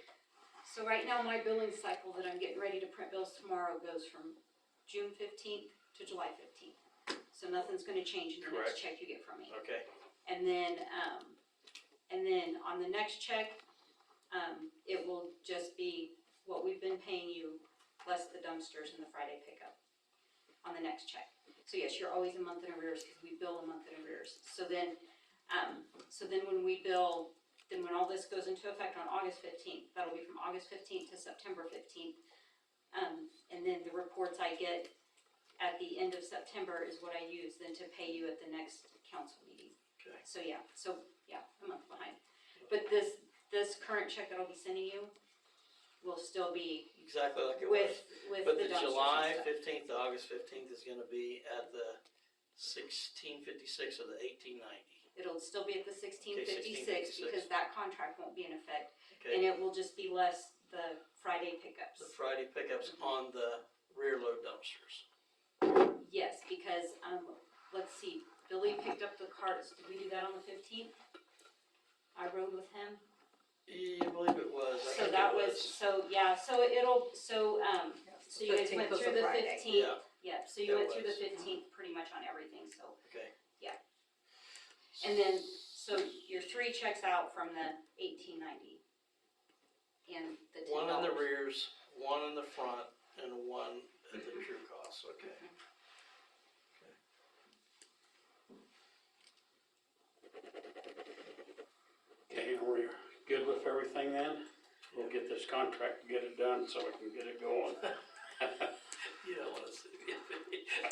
So right now, my billing cycle that I'm getting ready to print bills tomorrow goes from June 15th to July 15th. So nothing's gonna change in the Correct. next check you get from me. okay, And then on the next check, it will just be what we've been paying you, plus the dumpsters and the Friday pickup on the next check. So yes, you're always a month in arrears, because we bill a month in arrears. So then when we bill, then when all this goes into effect on August 15th, that'll be from August 15th to September 15th. And then the reports I get at the end of September is what I use then to pay you at the next council meeting. okay. So yeah, a month behind. But this current check that I'll be sending you will still be Exactly like it was. with But the the dumpsters July and stuff. 15th to August 15th is gonna be at the 1656 or the 1890. It'll still be at the 1656 1656. because that contract won't be in effect. Okay, And it will just be less the Friday pickups. the Friday pickups on the rear load dumpsters. Yes, because, let's see, Billy picked up the carts. Did we do that on the 15th? I rode with him. Yeah, I believe it was. I So think that it was, so you guys went through the 15th. Yeah, Yeah, so you That went through the was. 15th pretty much on everything, so. okay. And then, so you're 3 checks out from the 1890. And the $10. One in the rears, one in the front, and one at the true cost, okay. Okay, we're good with everything then? We'll get this contract, get it done so we can get it going. You don't wanna see me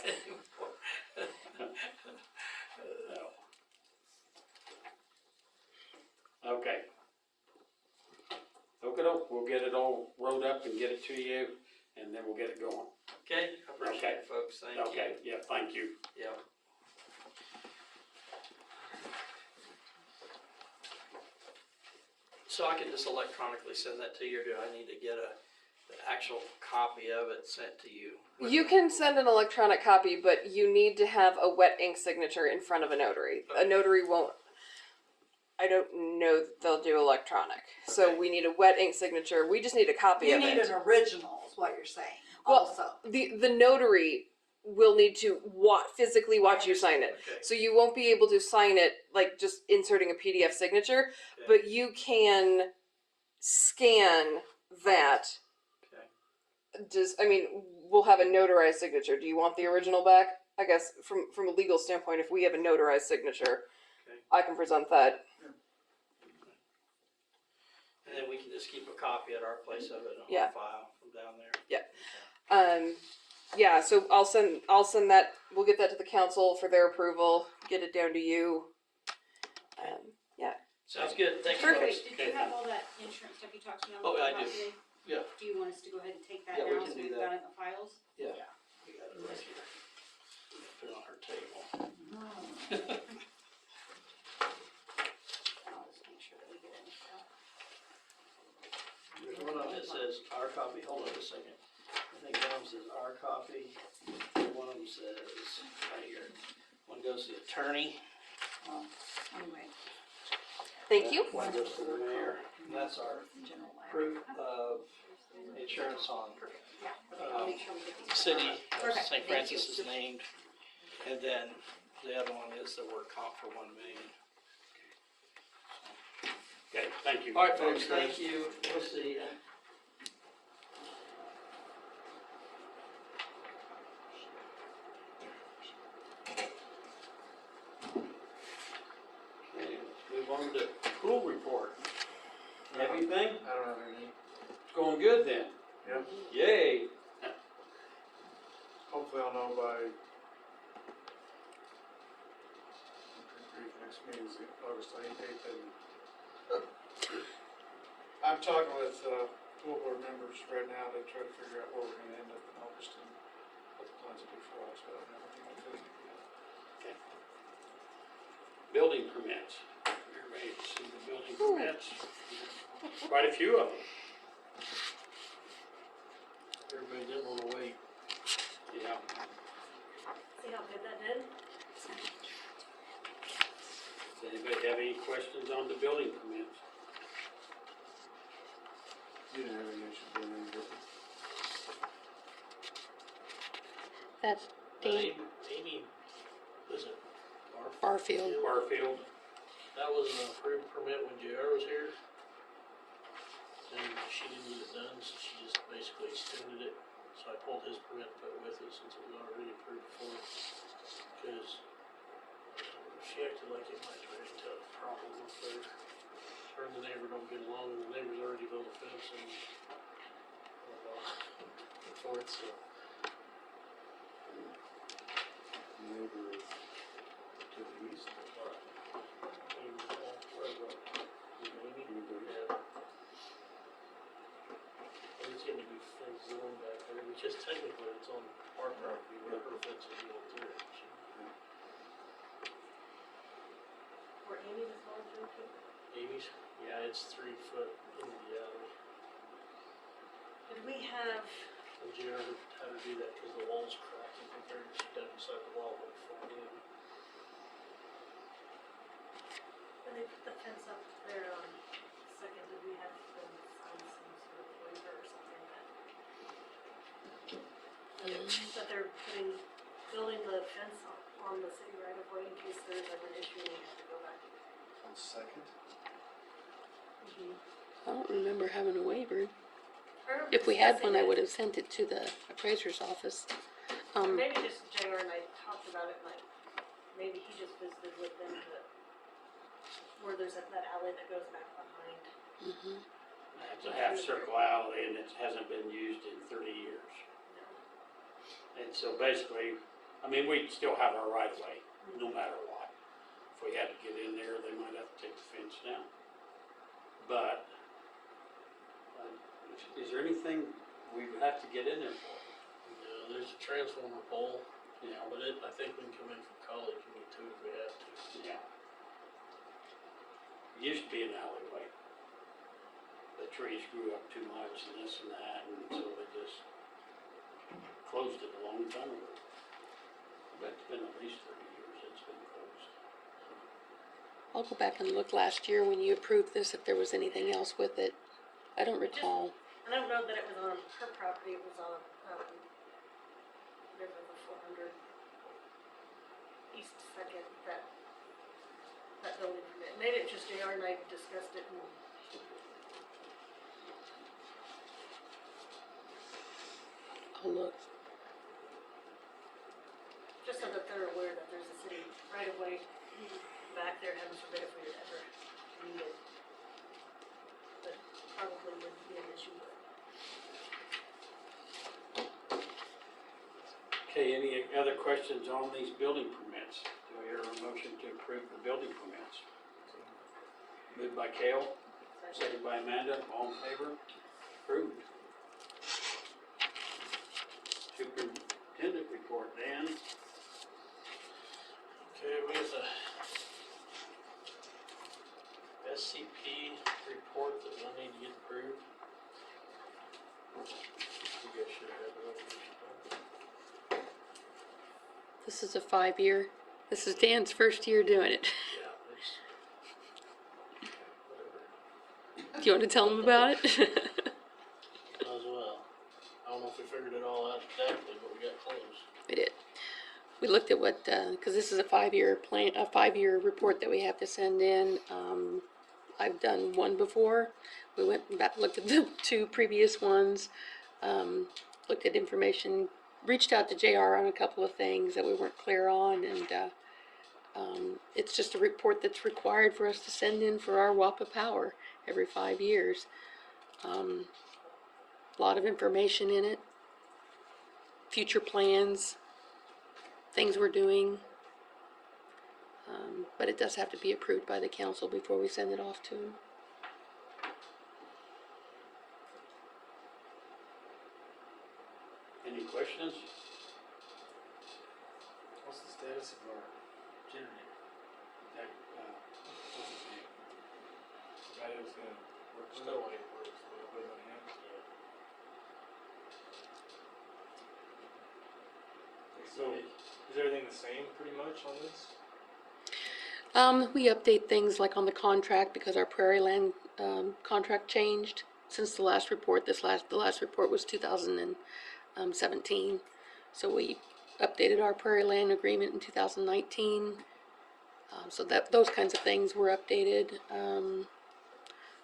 anymore. Okay. We'll get it all wrote up and get it to you, and then we'll get it going. Okay, I appreciate it, folks, thank you. Okay, yeah, thank you. Yeah. So I can just electronically send that to you, or do I need to get the actual copy of it sent to you? You can send an electronic copy, but you need to have a wet ink signature in front of a notary. A notary won't. I don't know that they'll do electronic. So Okay. we need a wet ink signature. We just need a copy You of need it. an original, is what you're saying, Well, also. The notary will need to physically watch you sign it. Okay, So you won't be able to sign it like just inserting a PDF signature, Okay. but you can scan that. okay. We'll have a notarized signature. Do you want the original back? I guess from a legal standpoint, if we have a notarized signature, Okay. I can present that. And then we can just keep a copy at our place of it on Yeah. file from down there. Yeah, so I'll send that. We'll get that to the council for their approval. Get it down to you. Sounds good, thank you, Perfect. folks. Did you have all that insurance stuff you talked to me on? Oh, I about do. today? Yeah. Do you want us to go ahead and take that Yeah, we now, can so do we've that. got it in the files? Yeah, we got it right here. Put it on her table. I'll just make sure that we get it. There's one of them that says our copy, hold on a second. I think one of them says our copy, and one of them says, right here, is the attorney. Anyway, Thank you. One goes to the mayor. And that's our general line. proof of insurance on, I'll make sure we get these. city of Perfect, St. thank Francis you. is named. And then the other one is the work comp for 1 million. Okay, thank you. All right, folks, thank you. We'll see ya. Okay, let's move on to pool report. Everything? I don't have anything. It's going good then? Yep. Yay. Hopefully I'll know by next meeting is August 28th, and I'm talking with, pool board members right now to try to figure out where we're gonna end up in August and what the plans will be for us, but I don't have anything on physical yet. Building permits. Everybody see the building permits? Quite a few of them. Everybody didn't wanna wait. Yeah. See how good that did? Does anybody have any questions on the building permits? You didn't have any issues with any of it. That's Dan Amy, was it Barfield. Barfield? that was an approved permit when JR was here. And she didn't get it done, so she just basically extended it. So I pulled his permit, put it with it since it was already approved before. Cause she acted like it might turn into a problem with her. Her and the neighbor don't get along, and the neighbor's already built a fence and, for it, so. Neighbor to the east. It's gonna be fence zone back there, which is technically it's on our property, where her fence is going through it. Where Amy was going through too? Amy's, yeah, it's 3 foot in the alley. Did we have, And JR had to do that because the wall's cracking compared to she done inside the wall when it fall in. when they put the fence up there on Second, did we have them sign some sort of waiver or something that they're building the fence on the city right of way in case there's like an issue and we have to go back? On Second? I don't remember having a waiver. Or If we had one, I discussing it. would have sent it to the appraiser's office. Or maybe just JR and I talked about it, like, maybe he just visited with them to, where there's that alley that goes back behind. Mhm. It's a half circle alley and it hasn't been used in 30 years. And so basically, I mean, we'd still have our right of way, no matter what. If we had to get in there, they might have to take the fence down. But, is there anything we would have to get in there for? There's a transformer pole, Yeah, but I think we can come in from college, we need to if we have to. yeah. It used to be an alleyway. The trees grew up too much and this and that, and so they just closed it a long time ago. But it's been at least 30 years it's been closed. I'll go back and look last year when you approved this, if there was anything else with it. I don't recall. I don't know that it was on her property, it was on, there's like a 400 East Second, that building permit. Maybe it's just JR and I discussed it and I'll look. just so that they're aware that there's a city right of way back there, heaven forbid if we ever need it. But probably wouldn't be an issue, but. Okay, any other questions on these building permits? Do I hear a motion to approve the building permits? Moved by Cale, second by Amanda, all in favor? Approved. Superintendent report, Dan? Okay, we have the SCP report that will need to get approved. You guys should have it. This is a 5-year. This is Dan's first year doing it. Yeah, it's, whatever. Do you want to tell him about it? Might as well. I don't know if we figured it all out exactly, but we got close. We did. We looked at what, because this is a 5-year plan, a 5-year report that we have to send in. I've done one before. We went back, looked at the 2 previous ones, looked at information, reached out to JR on a couple of things that we weren't clear on, and it's just a report that's required for us to send in for our WAPA Power every 5 years. A lot of information in it, future plans, things we're doing, but it does have to be approved by the council before we send it off to them. Any questions? What's the status of our generator? That, what's his name? The guy that was gonna work with Still it? waiting for it. Wait on him? So, is everything the same pretty much on this? We update things like on the contract because our prairie land contract changed since the last report. The last report was 2017, so we updated our prairie land agreement in 2019. So that those kinds of things were updated.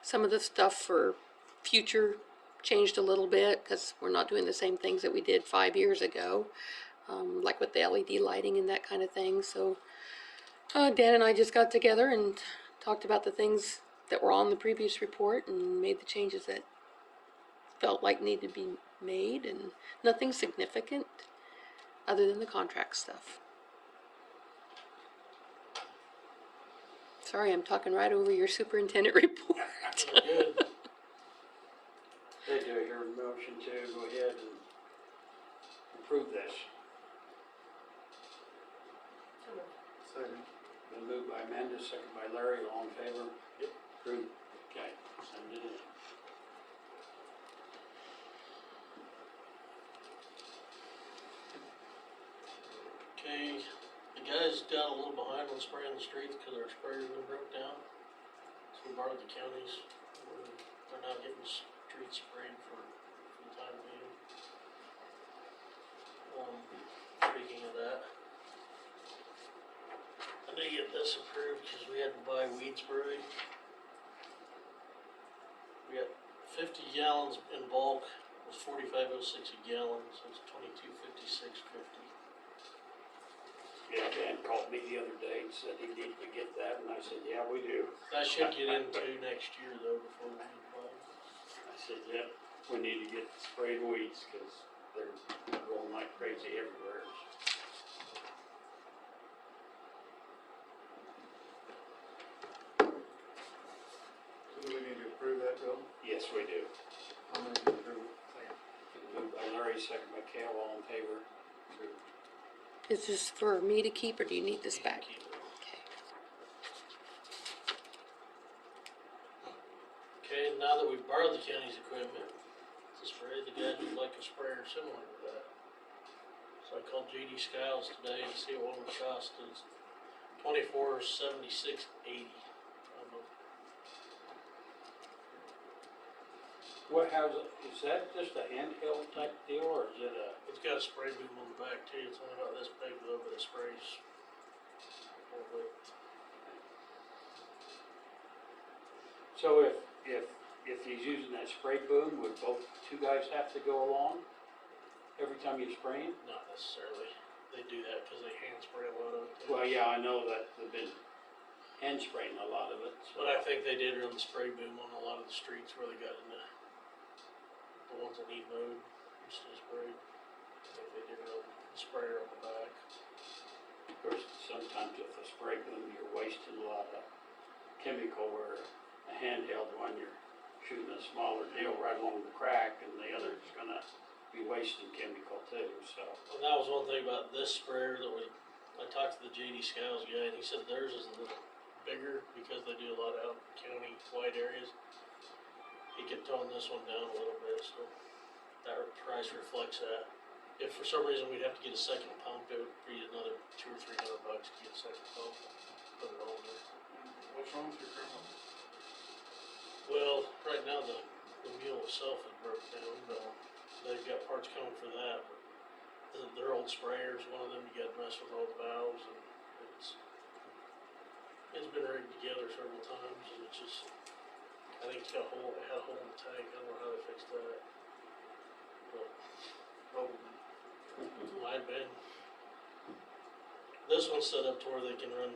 Some of the stuff for future changed a little bit because we're not doing the same things that we did 5 years ago, like with the LED lighting and that kind of thing. So Dan and I just got together and talked about the things that were on the previous report and made the changes that felt like needed to be made, and nothing significant other than the contract stuff. Sorry, I'm talking right over your superintendent report. Good. They do hear a motion to go ahead and approve this. Second. Been moved by Amanda, second by Larry, all in favor? Yep. Approved. Okay, send it in. Okay, the guys got a little behind on spraying the streets because our sprayer's been broke down. So we borrowed the counties. They're now getting streets sprayed for the time being. Speaking of that, I need to get this approved because we had to buy weed spray. We got 50 gallons in bulk, it was $45.06 a gallon, so it's $22.56.50. Yeah, Dan called me the other day and said he needed to get that, and I said, yeah, we do. That should get into next year though, before we apply. I said, yep, we need to get sprayed weeds, cause they're going like crazy everywhere. So do we need to approve that, Bill? Yes, we do. I'll make it approve. Second. Moved by Larry, second by Cal, all in favor? Approved. Is this for me to keep, or do you need this back? Keep it. Okay. Okay, now that we've borrowed the county's equipment to spray, the guys would like a sprayer similar to that. So I called JD Skiles today to see what one would cost. It's $24.76.80. What, is that just a handheld type deal, or is it a? It's got a spray boom on the back too. It's only about this big though, but it sprays. a little bit. So if he's using that spray boom, would both two guys have to go along every time you're spraying? Not necessarily. They do that because they hand spray a lot of it. Well, yeah, I know that they've been hand spraying a lot of it. So. But I think they did run the spray boom on a lot of the streets where they got into the ones that need mowed instead of sprayed. I think they did run the sprayer on the back. Of course, sometimes with a spray boom, you're wasting a lot of chemical, where a handheld one, you're shooting a smaller deal right along the crack, and the other is gonna be wasting chemical too, so. And that was one thing about this sprayer that I talked to the JD Skiles guy, and he said theirs is a little bigger because they do a lot out in county wide areas. He could tone this one down a little bit, so that price reflects that. If for some reason we'd have to get a second pump, it would be another $200 or $300 to get a wrong with your grandma? Well, right now the mule itself is broke down, they've got parts coming for that. Their old sprayers, one of them, you gotta mess with all the valves, and it's been rigged together several times, and it's just, I think it had a hole in the tank, I don't know how they fixed that. But Probably. might have been. This one's set up to where they can turn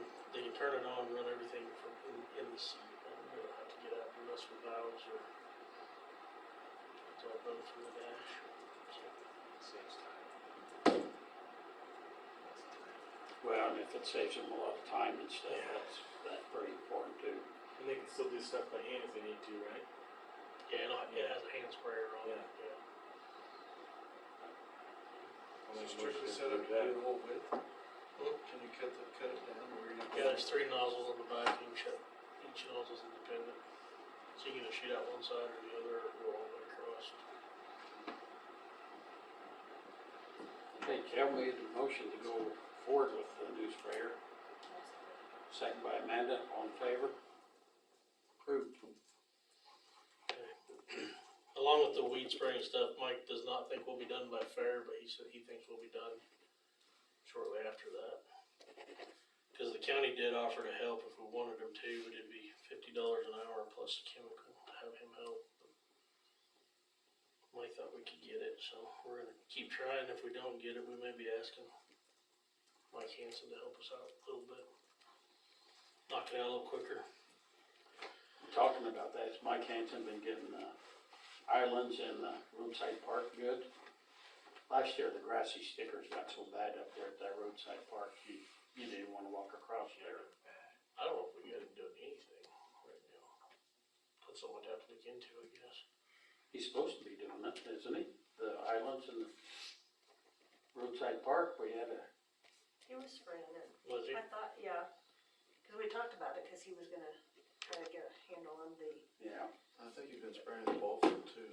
it on, run everything from in the seat, and we don't have to get out and mess with valves or, it's all done from the dash, so. Saves time. Well, and if it saves them a lot of time and stuff, that's pretty important too. And they can still do stuff by hand if they need to, right? Yeah, it has a hand sprayer on it, yeah. Is it strictly set up to do the whole width? Can you cut it down where you? Yeah, there's 3 nozzles on the back, you can shut, each nozzle's independent. So you can either shoot out one side or the other, or go all the way across. Okay, Cal made a motion to go forward with the new sprayer. Second by Amanda, all in favor? Approved. Along with the weed spraying stuff, Mike does not think we'll be done by fair, but he said he thinks we'll be done shortly after that. Cause the county did offer to help if we wanted him to, but it'd be $50 an hour plus a chemical to have him help. Mike thought we could get it, so we're gonna keep trying. If we don't get it, we may be asking Mike Hanson to help us out a little bit. Knock it out a little quicker. Talking about that, has Mike Hanson been getting islands in the roadside park good? Last year, the grassy stickers got so bad up there at that roadside park, you didn't wanna walk across there. I don't know if we got him doing anything right now. That's something we'd have to look into, I guess. He's supposed to be doing it, isn't he? The islands in the roadside park, we had He was spraying it. Was he? I thought, yeah, cause we talked about it, cause he was gonna try to get a handle on the, yeah. I think you've been spraying the ball field too.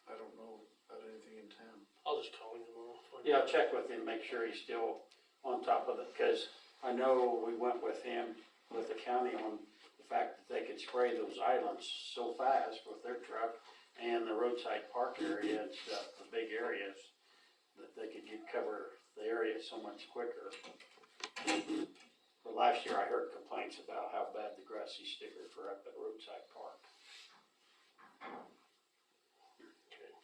I don't know about anything in town. I'll just call him tomorrow. Yeah, I'll check with him, make sure he's still on top of it, cause I know we went with him, with the county on the fact that they could spray those islands so fast with their truck and the roadside park area and stuff, the big areas, that they could cover the area so much quicker. But last year I heard complaints about how bad the grassy stickers were up at roadside park. Okay.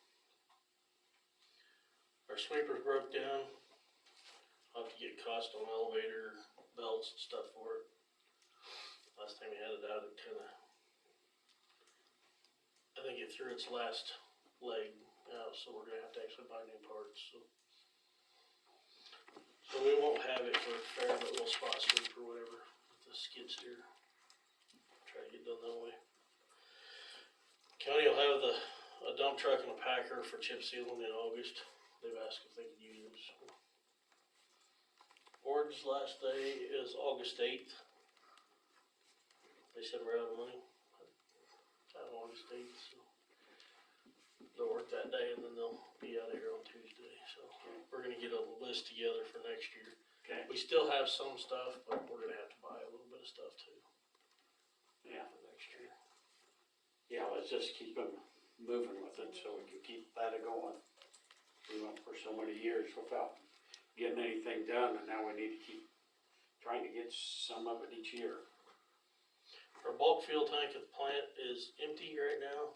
Our sweepers broke down. I'll have to get cost on elevator belts and stuff for it. Last time we had it out, it kinda, I think it threw its last leg out, so we're gonna have to actually buy new parts, so. So we won't have it for fair, but we'll spot sweep or whatever with the skid steer. Try to get done that way. County will have a dump truck and a packer for chip sealing in August. They've asked if they could use it, so. Ord's last day is August 8th. They said we're out of money. Out of August 8th, so. They'll work that day and then they'll be out of here on Tuesday, so. We're gonna get a list together for next year. Okay. We still have some stuff, but we're gonna have to buy a little bit of stuff too Yeah. for next year. Yeah, let's just keep them moving with it so we can keep that going. We went for so many years without getting anything done, and now we need to keep trying to get some of it each year. Our bulk fuel tank at the plant is empty right now.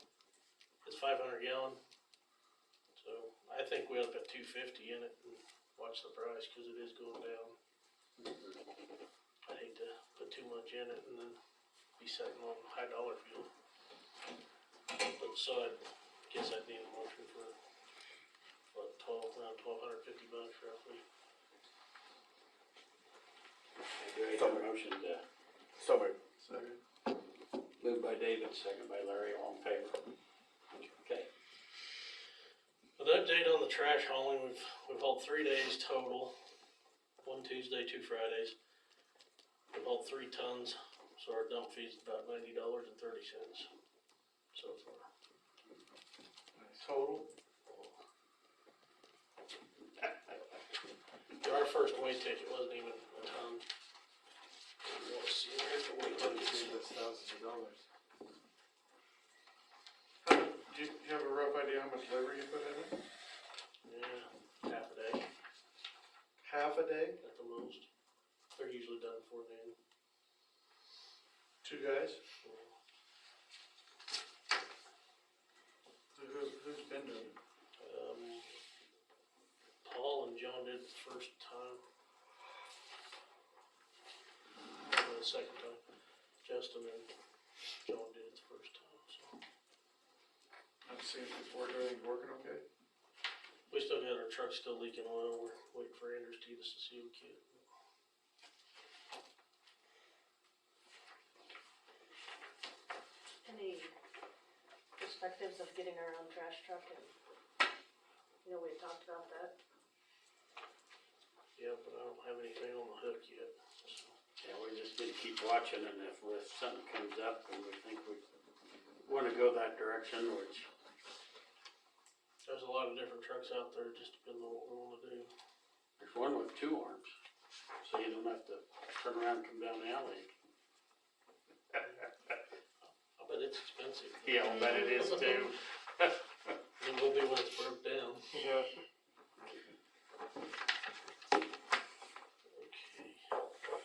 It's 500 gallon. So I think we ought to put 250 in it and watch the price, cause it is going down. I hate to put too much in it and then be sitting on high dollar fuel. But so I guess I'd need a motion for, what, around $1,250 roughly. Do I hear a motion to, So moved. Second. moved by David, second by Larry, all in favor? Okay, An update on the trash hauling, we've hauled 3 days total, 1 Tuesday, 2 Fridays. We've hauled 3 tons, so our dump fee's about $90.30 so far. Total? Our first weigh ticket wasn't even a ton. save us thousands of dollars. Do you have a rough idea how much labor you put in it? Yeah, half a day Half a day, at the most. They're usually done before then. 2 guys? Who's been doing it? Paul and John did it the first time. The second time, Justin and John did it the first time, so. I've seen it before, everything working okay? We still got our truck still leaking oil, we're waiting for Anders to get us to see if we can. Any perspectives of getting our own trash truck and, we had talked about that. Yeah, but I don't have anything on the hook yet, so. Yeah, we just need to keep watching, and if something comes up and we think we wanna go that direction, which, There's a lot of different trucks out there, just depending on what we wanna do. there's one with 2 arms, so you don't have to turn around and come down the alley. I bet it's expensive. Yeah, I'll bet it is too. It will be when it's broke down. Yeah. Okay.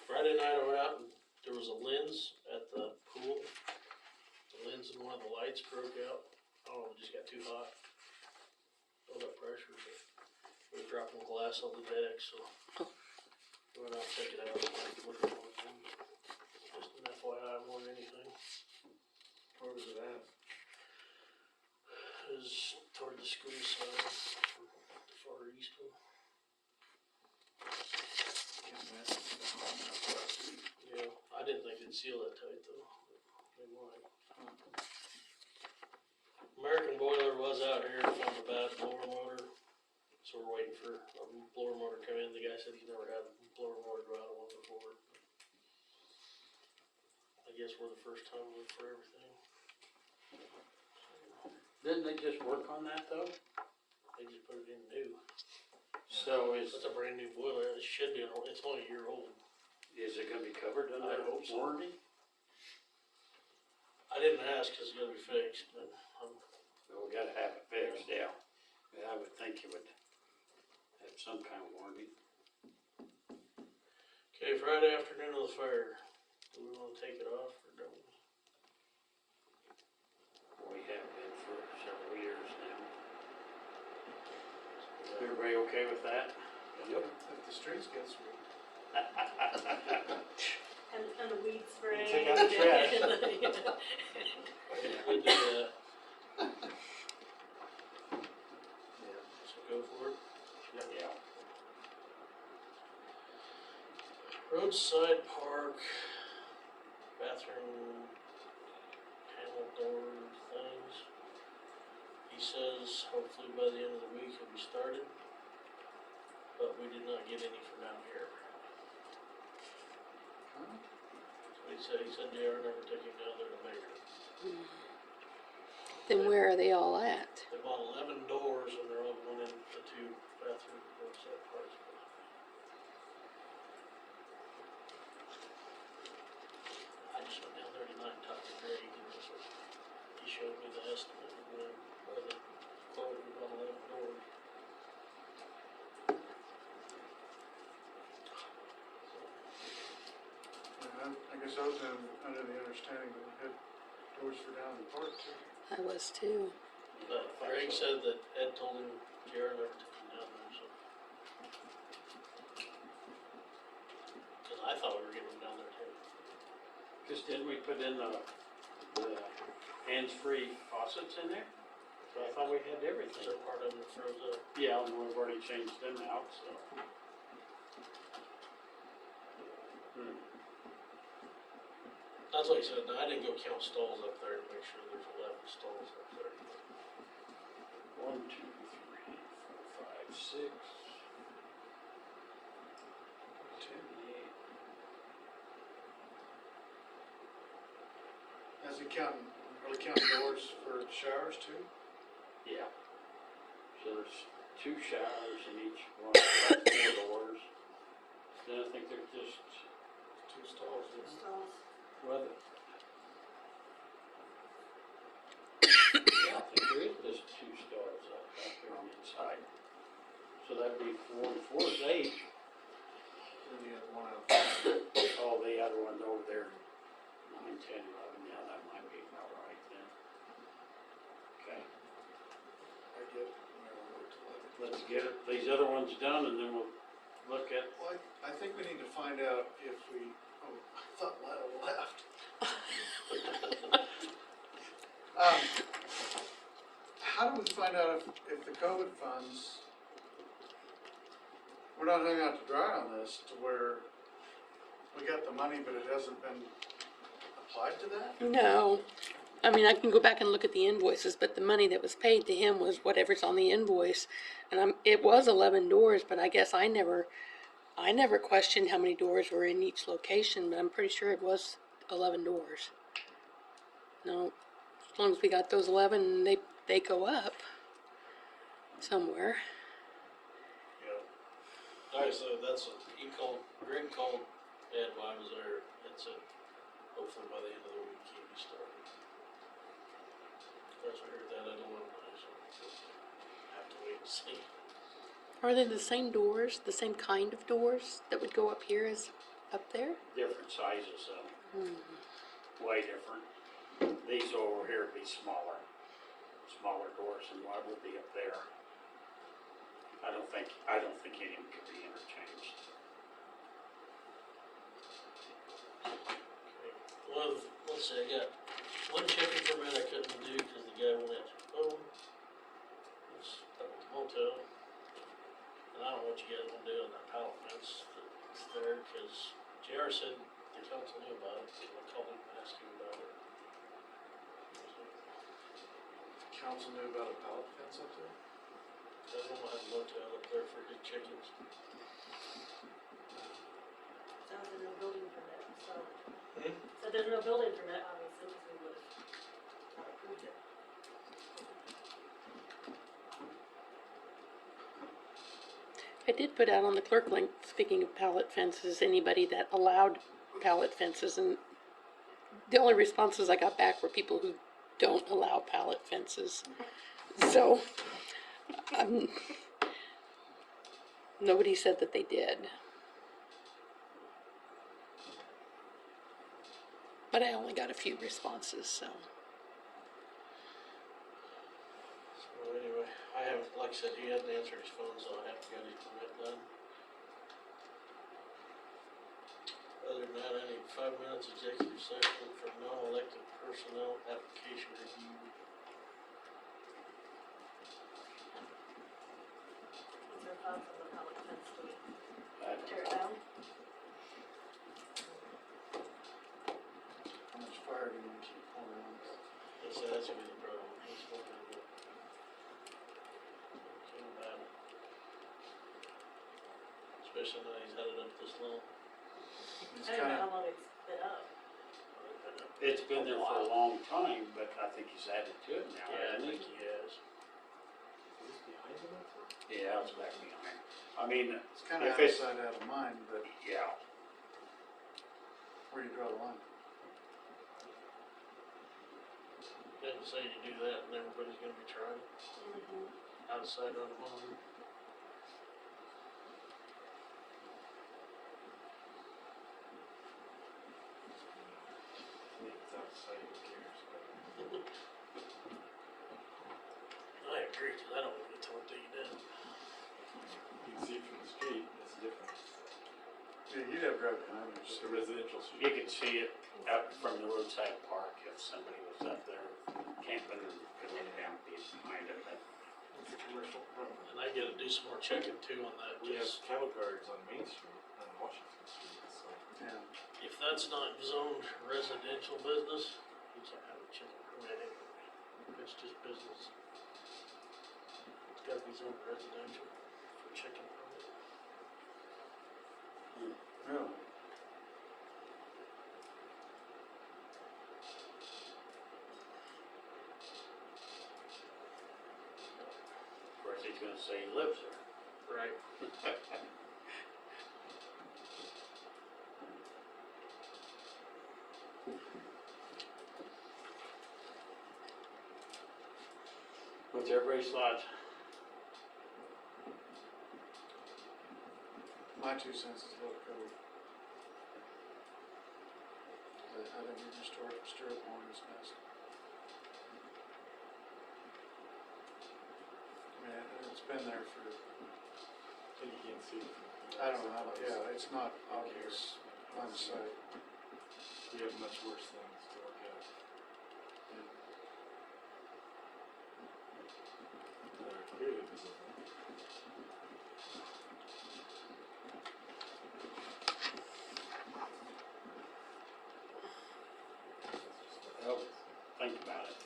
Friday night I went out and there was a lens at the pool. The lens in one of the lights broke out. I don't know, it just got too hot. Built up pressure, but we were dropping glass on the deck, so. Went out and checked it out. Look at it. Just an FYI more than anything. Where was it at? It was toward the school side, the far east one. Yeah, I didn't think it'd seal that tight though, but they might. American Boiler was out here, found a bad blower motor, so we're waiting for a blower motor to come in. The guy said he's never had a blower motor go out of one before. I guess we're the first time we look for everything. Didn't they just work on that though? They just put it in new. So is It's a brand new boiler, it should be, it's only a year old. it gonna be covered under I hope so. warranty? I didn't ask because it's gonna be fixed, but Well, we gotta have it fixed, yeah. Yeah, I would think you would have some kind of warranty. okay, Friday afternoon of the fair, do we wanna take it off or don't we? We have been for several years now. Everybody okay with that? Yep. If the streets get sweet. And the weed spray. Take out the trash. We do that. So go for it. Yeah. Roadside park, bathroom, panel door things. He says hopefully by the end of the week it'll be started, but we did not get any for down here. So he said JR never took him down there to measure. Then where are they all at? They bought 11 doors and they're all going in the 2 bathroom roadside parks. I just went down there tonight and talked to Greg and he showed me the estimate of when, or the quote of about 11 doors. I guess I was under the understanding that we had doors for down in the park too. I was too. But Greg said that Ed told him JR never took him down there, so. Cause I thought we were getting him down there too. Cause didn't we put in the hands-free faucets in there? So I thought we had everything. They're part of it froze up. Yeah, and we've already changed them out, so. That's what he said. Now, I didn't go count stalls up there to make sure there's 11 stalls up there. 1, 2, 3, 4, 5, 6, 7, 8. Is he counting, are they counting doors for showers too? Yeah. So there's 2 showers in each one, so that's 4 doors. Then I think there's just, 2 stalls. Stalls. well, 10, 11, yeah, that might be about right then. Okay, I get it, whenever we're to let let's get these other ones done and then we'll look at, Well, I think we need to find out if we, oh, I thought Lyle left. How do we find out if the COVID funds, we're not hung out to dry on this to where we got the money, but it hasn't been applied to that? No, I mean, I can go back and look at the invoices, but the money that was paid to him was whatever's on the invoice. And it was 11 doors, but I guess I never questioned how many doors were in each location, but I'm pretty sure it was 11 doors. No, as long as we got those 11, they go up somewhere. Obviously, Greg called Ed while I was there and said, hopefully by the end of the week he'll be starting. Once I heard that, I don't know, so have to wait and see. Are they the same doors, the same kind of doors that would go up here as up there? different sizes of them, way different. These over here would be smaller doors than what would be up there. I don't think any of them could be interchanged. Well, let's see, I got one chicken permit I couldn't do because the guy went home. It's up at the motel. And I don't know what you guys wanna do on that pallet fence that's there, cause JR said the council knew about it, so I called him and asked him about it. Council knew about a pallet fence up there? I don't have a motel up there for his chickens. That was a no building permit, so. Hmm? So there's no building permit, obviously, because we would have not approved it. I did put out on the clerk link, speaking of pallet fences, anybody that allowed pallet fences, and the only responses I got back were people who don't allow pallet fences. So, nobody said that they did. But I only got a few responses, so. So anyway, I haven't, like I said, he hadn't answered his phone, so I haven't got his permit done. Other than that, I need 5 minutes executive session for non-elected personnel application review. What's your thoughts on the pallet fence, do we I don't tear it know. down? How much fire do you keep pouring on? That's gonna be the problem. That's what I'm gonna do. Feel bad. Especially now he's had it up this long. It's I don't know kinda, how long it's been up. It's been there for a long time, but I think he's added to it now, Yeah, I hasn't think he? he has. Yeah, it's back behind. I mean, it's kinda if it's, outside out of mind, but yeah, where do you draw the line? Doesn't say you do that and everybody's gonna be trying outside on the line. It's outside, who cares? I agree, 'cause I don't want to get told that you did. You can see it from the street, it's different. Yeah, you'd have driving behind me. Just a residential you street. could see it out from the roadside park if somebody was up there camping and could look down behind it. But It's a commercial front. And I gotta do some more checking too on that, We have just cattle guards on Main Street, on Washington Street, so. Yeah. if that's not zoned residential business, you can't have a chicken permit anyway. It's just business. It's gotta be zoned residential for chicken permit. Really? of course, he's gonna say he lives there. Right. What's everybody's thoughts? My 2 cents is a little code. I think we can stir it more in this nest. I mean, it's been there for, And you can't see it. I don't know, yeah, it's not obvious on sight. We have much worse things to look at. That are clearly visible. Well, think about it.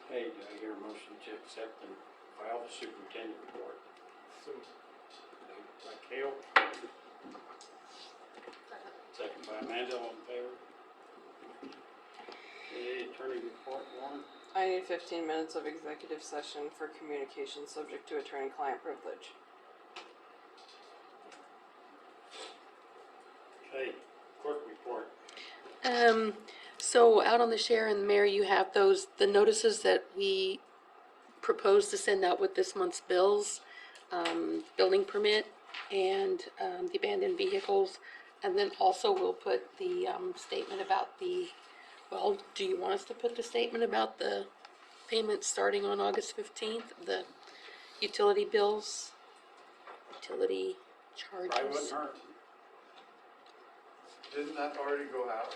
Hey, do I hear a motion to accept and file the superintendent report? So, Moved by Cale, second by Amanda, all in favor? Okay, attorney report, Warren? I need 15 minutes of executive session for communication subject to attorney-client privilege. Okay, clerk report. So out on the share and the mayor, you have the notices that we propose to send out with this month's bills, building permit and, the abandoned vehicles. And then also we'll put the, statement about well, do you want us to put the statement about the payments starting on August 15th, the utility bills, utility Probably charges? wouldn't hurt. Didn't that already go out?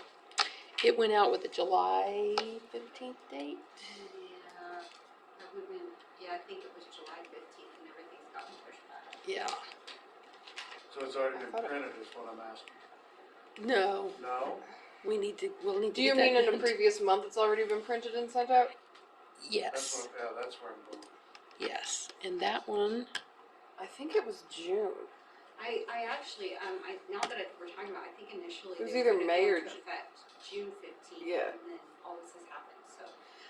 It went out with the July 15th date? Yeah, that would be, yeah, I think it was July 15th and everything's gotten pushed back. Yeah. So it's already been I thought it- printed is what I'm asking. No, No? we'll need to Do you get that mean in a done. previous month it's already been printed and sent out? Yes, That's where I'm going. yes, and that one, I think it was June. I actually, now that we're talking about, I think initially It was they either were gonna May go or into effect June 15th. Yeah. And then all this has happened, so,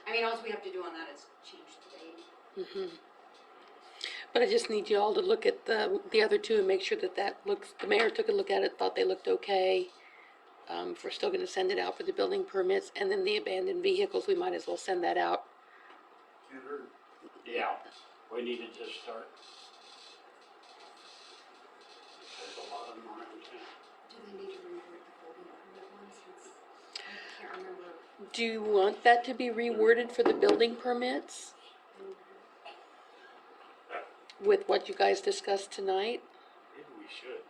I mean, all we have to do on that is change the date. but I just need you all to look at the other two and make sure that looks, the mayor took a look at it, thought they looked okay. If we're still gonna send it out for the building permits, and then the abandoned vehicles, we might as well send that out. Can't hurt. Yeah, we need to just start. There's a lot of them around town. Do they need to reword the building permit one since, I can't remember. Do you want that to be reworded for the building permits? With what you guys discussed tonight? maybe we should.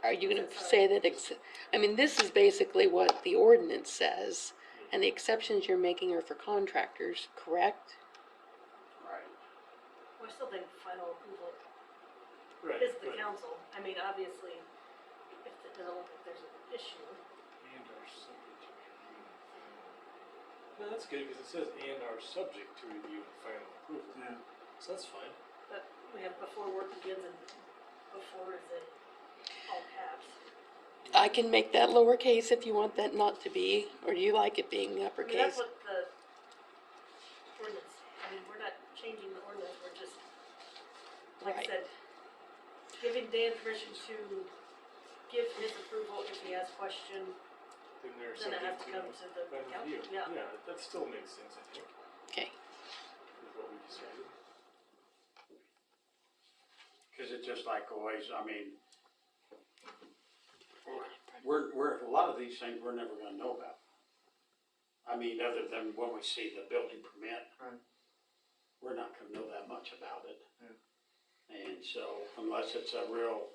Are you gonna say that, I mean, this is basically what the ordinance says, and the exceptions you're making are for contractors, correct? Right. Well, I still think final approval Right, is the but- council. I mean, obviously, if it doesn't look like there's an issue. And are subject to review and final. No, that's good, because it says and are subject to review and final approval. Yeah. So that's fine. But we have before work begins and before is in all caps. I can make that lowercase if you want that not to be, or do you like it being I mean, that's uppercase? what the ordinance, I mean, we're not changing the ordinance, we're just, like I Right. said, giving Dan permission to give his approval if he has question, Then they're then it has subject to come to the final council, review. yeah. Yeah, that still makes sense, I think, Okay, with what we decided. Cause it's just like always, I mean, we're, a lot of these things we're never gonna know about. I mean, other than when we see the building permit. Right. We're not gonna know that much about it. Yeah. And so, unless it's a real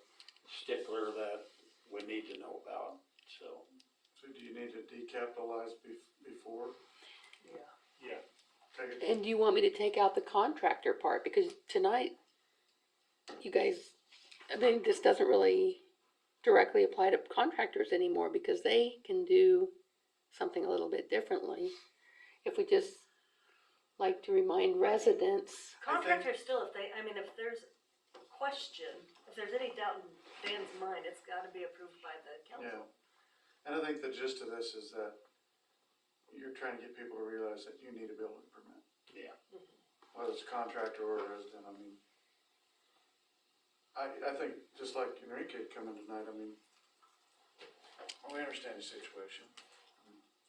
stickler that we need to know about, so. So do you need to decapitalize before? Yeah. Take it, and do you want me to take out the contractor part, because tonight, you guys, I mean, this doesn't really directly apply to contractors anymore, because they can do something a little bit differently. If we just like to remind residents, Contractors still, if there's a question, if there's any doubt in Dan's mind, it's gotta be approved by the yeah. council. And I think the gist of this is that you're trying to get people to realize that you need a building permit. Yeah. Whether it's a contractor or a resident, I mean, I think, just like Enrique coming tonight, I mean, we understand the situation.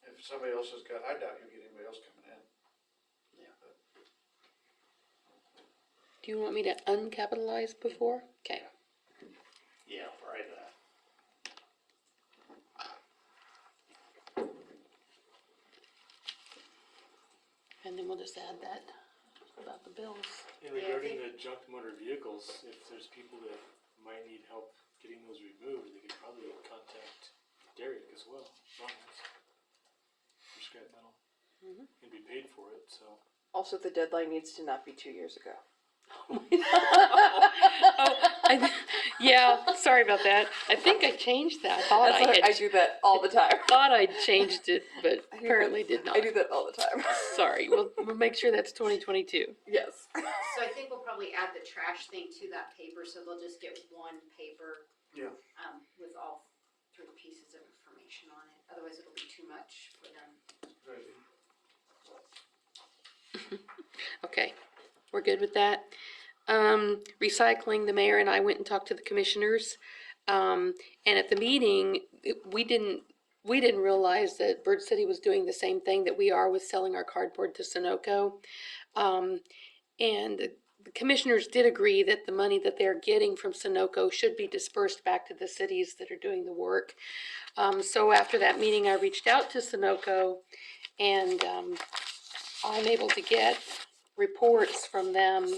If somebody else has got, I doubt you'll get anybody else coming in. do you want me to uncapitalize before? Okay, Yeah, right, and then we'll just add that about the bills. And regarding the junk motor vehicles, if there's people that might need help getting those removed, they could probably contact Derek as well, Ron's, for scrap metal, and be paid for it, so. Also, the deadline needs to not be 2 years ago. Yeah, sorry about that. I think I changed that. I do that all the time. Thought I changed it, but apparently did not. I do that all the time. Sorry, we'll make sure that's 2022. Yes. So I think we'll probably add the trash thing to that paper, so they'll just get one paper. Yeah. With all 3 pieces of information on it, otherwise it'll be too much for them. Okay, we're good with that. Recycling, the mayor and I went and talked to the commissioners. And at the meeting, we didn't realize that Bird City was doing the same thing that we are with selling our cardboard to Sunoco. And the commissioners did agree that the money that they're getting from Sunoco should be dispersed back to the cities that are doing the work. So after that meeting, I reached out to Sunoco, and I'm able to get reports from them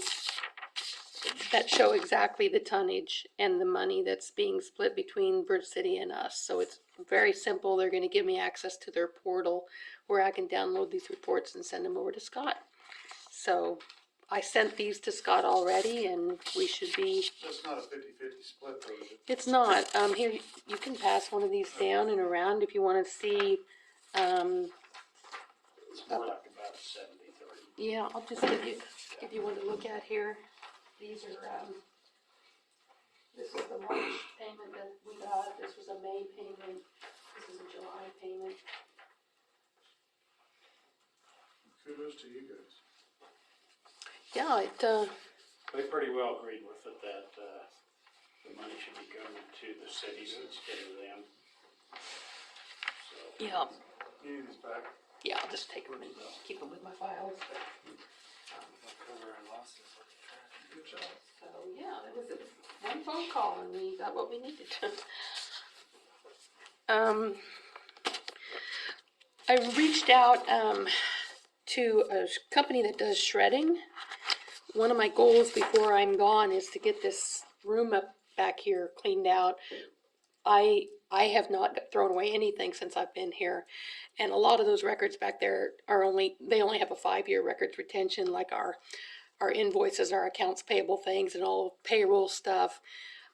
that show exactly the tonnage and the money that's being split between Bird City and us. So it's very simple. They're going to give me access to their portal where I can download these reports and send them over to Scott. So I sent these to Scott already, and we should be... That's not a 50-50 split though, is it? It's not. Here, you can pass one of these down and around if you want to see... It's more like about a 70-30. Yeah, I'll just give you one to look at here. These are, this is the March payment that we got, this was a May payment, this is a July payment. Kudos to you guys. Yeah, it, They pretty well agreed with it that, the money should be going to the cities instead of them. So, yeah, You need these back. yeah, I'll just take them and keep them with my files. I'll cover our losses with the trash. Good job. So, yeah, it was one phone call and we got what we needed. I reached out to a company that does shredding. One of my goals before I'm gone is to get this room up back here cleaned out. I have not thrown away anything since I've been here, and a lot of those records back there they only have a 5-year records retention, like our invoices, our accounts payable things, and all payroll stuff.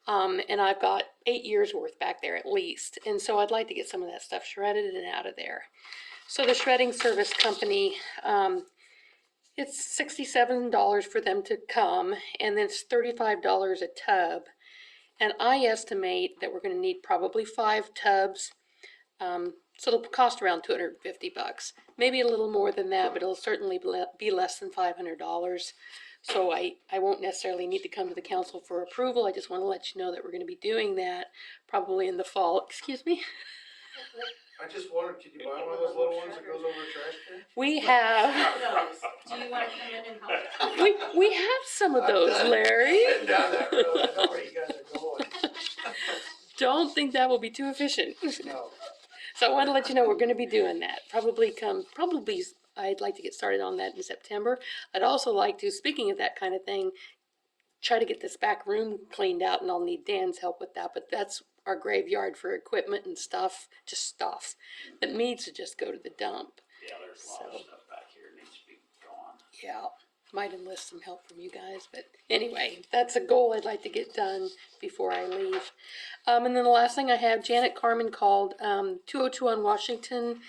And I've got 8 years worth back there at least, and so I'd like to get some of that stuff shredded and out of there. So the shredding service company, it's $67 for them to come, and then it's $35 a tub. And I estimate that we're going to need probably 5 tubs. So it'll cost around $250. Maybe a little more than that, but it'll certainly be less than $500. So I won't necessarily need to come to the council for approval. I just want to let you know that we're going to be doing that probably in the fall. Excuse me? I just wondered, can you buy one of those little ones that goes over a trash can? We have, Do you wanna come in and help? we have some of those, Larry. Been down that road, I know where you guys are going. Don't think that will be too efficient. No. So I want to let you know we're going to be doing that. Probably I'd like to get started on that in September. I'd also like to, speaking of that kind of thing, try to get this back room cleaned out, and I'll need Dan's help with that. But that's our graveyard for equipment and stuff, just stuff that needs to just go to the dump. yeah, there's a lot of stuff back here that needs to be gone. Yeah, might enlist some help from you guys, but anyway, that's a goal I'd like to get done before I leave. And then the last thing I have, Janet Carmen called, 202 on Washington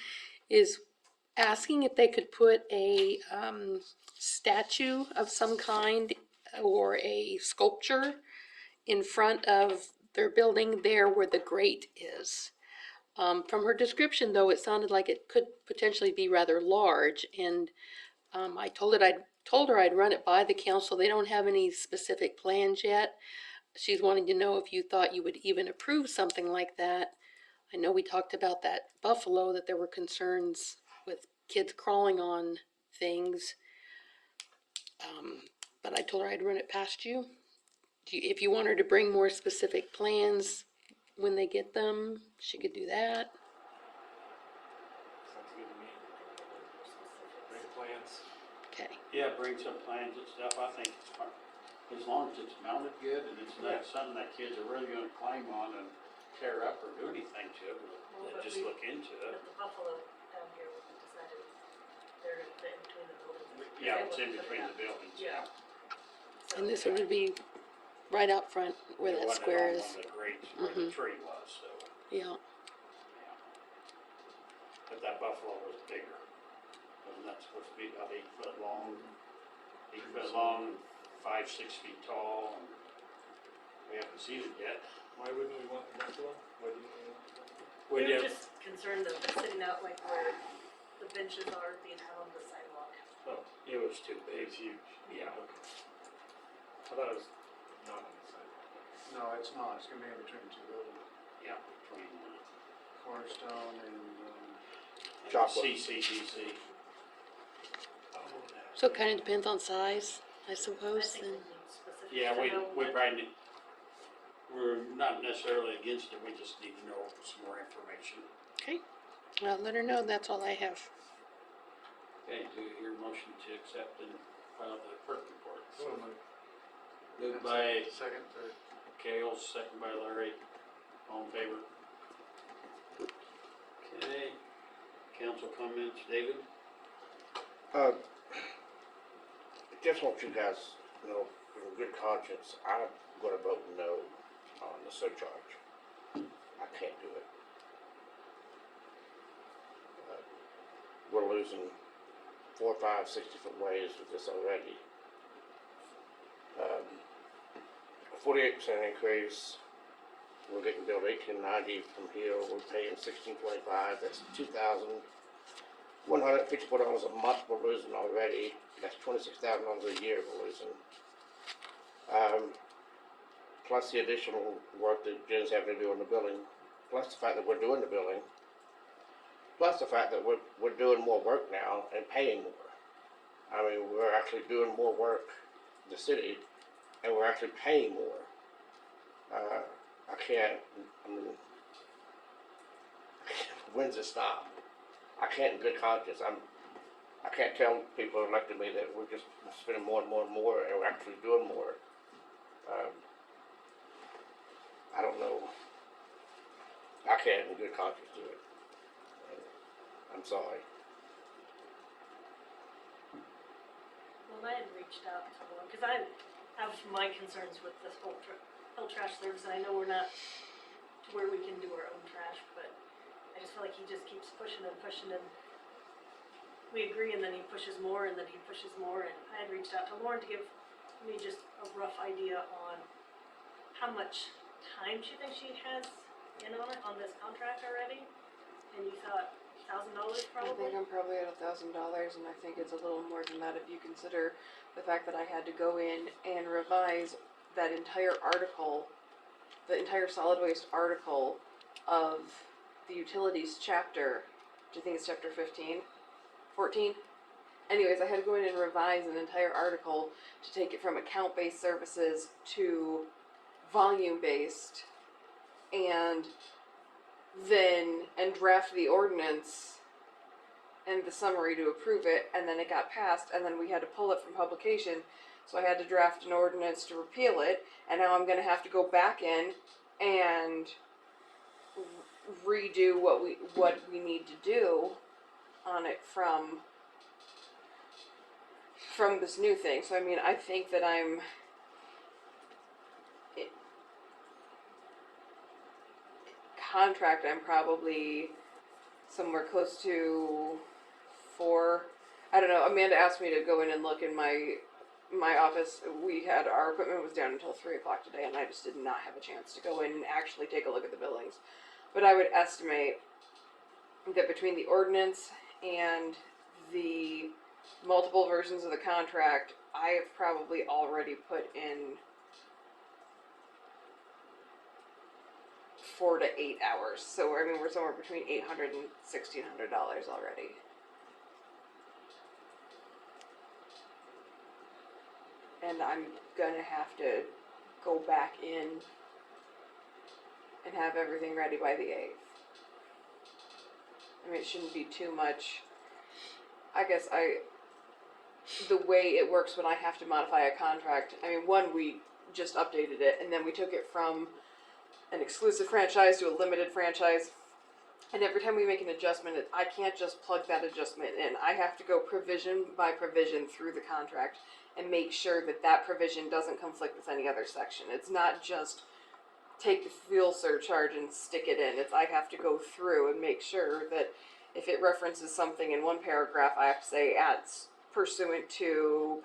is asking if they could put a statue of some kind or a sculpture in front of their building there where the grate is. From her description, though, it sounded like it could potentially be rather large, and I told her I'd run it by the council. They don't have any specific plans yet. She's wanting to know if you thought you would even approve something like that. I know we talked about that buffalo, that there were concerns with kids crawling on things. But I told her I'd run it past you. If you want her to bring more specific plans when they get them, she could do that. Sounds good to me. Bring plans. Yeah, bring some plans and stuff, I think it's fine, as long as it's mounted good and it's not something that kids are really gonna climb on and tear up or do anything to, Well, but but just we- look into it. But the Buffalo down here, we decided they're gonna fit in between the buildings. Yeah, They it's in wouldn't put it between out. the buildings, Yeah. So- And this one would be right out front where It that wasn't square on is. one of the grates where the tree was, so, Yeah, yeah. But that buffalo was bigger, wasn't that supposed to be about 8 foot long? 8 foot long, 5, 6 feet tall, and we haven't seen it yet. Why wouldn't we want the buffalo? Why didn't we want the buffalo? We Would were you, just concerned of sitting out like where the benches are being out on the sidewalk. it was too big, It's huge. yeah. I thought it was not on the side. No, it's not, it's gonna be in between the two buildings, Yeah, between, Cornerstone and, Chocolate. CCDC. so it kinda depends on size, I I suppose, think and, we need specifics Yeah, to we know what- probably need, we're not necessarily against it, we just need to know some more information. okay. Well, let her know, that's all I have. Okay, do you hear a motion to accept and file the clerk report? so like. Moved by Second, third. Kale, second by Larry, all in favor? Okay, council comments, David? Just want you guys to know, in good conscience, I'm gonna vote no on the surcharge. I can't do it. We're losing 4, 5, 60-foot ways with this already. 48% increase. We're getting billed $18.90 from here. We're paying $16.25. That's $2,154 a month we're losing already. That's $26,000 a year we're losing. Plus the additional work that Jen's having to do on the building. Plus the fact that we're doing the building. Plus the fact that we're doing more work now and paying more. I mean, we're actually doing more work, the city, and we're actually paying more. I can't, I mean, when's it stop? I can't in good conscience, I can't tell people who elected me that we're just spending more and more and more, and we're actually doing more. I don't know. I can't in good conscience do it. I'm sorry. Well, I had reached out to one, cause I have my concerns with this whole trash service, and I know we're not to where we can do our own trash, but I just feel like he just keeps pushing and pushing, and we agree, and then he pushes more, and then he pushes more, and I had reached out to Lauren to give me just a rough idea on how much time she thinks she has in on this contract already, and you thought $1,000 I probably? think I'm probably at $1,000, and I think it's a little more than that if you consider the fact that I had to go in and revise that entire article, the entire solid waste article of the utilities chapter. Do you think it's chapter 15? 14? Anyways, I had to go in and revise an entire article to take it from account-based services to volume-based, and draft the ordinance and the summary to approve it, and then it got passed, and then we had to pull it from publication, so I had to draft an ordinance to repeal it, and now I'm gonna have to go back in and redo what we need to do on it from this new thing. So I mean, I think that contract, I'm probably somewhere close to 4. I don't know. Amanda asked me to go in and look in my office. Our equipment was down until 3 o'clock today, and I just did not have a chance to go in and actually take a look at the buildings. But I would estimate that between the ordinance and the multiple versions of the contract, I have probably already put in 4 to 8 hours. So I mean, we're somewhere between $800 and $1,600 already. And I'm gonna have to go back in and have everything ready by the 8th. I mean, it shouldn't be too much. I guess the way it works when I have to modify a contract, I mean, one, we just updated it, and then we took it from an exclusive franchise to a limited franchise. And every time we make an adjustment, I can't just plug that adjustment in. I have to go provision by provision through the contract and make sure that that provision doesn't conflict with any other section. It's not just take the fuel surcharge and stick it in. It's I have to go through and make sure that if it references something in one paragraph, I have to say adds pursuant to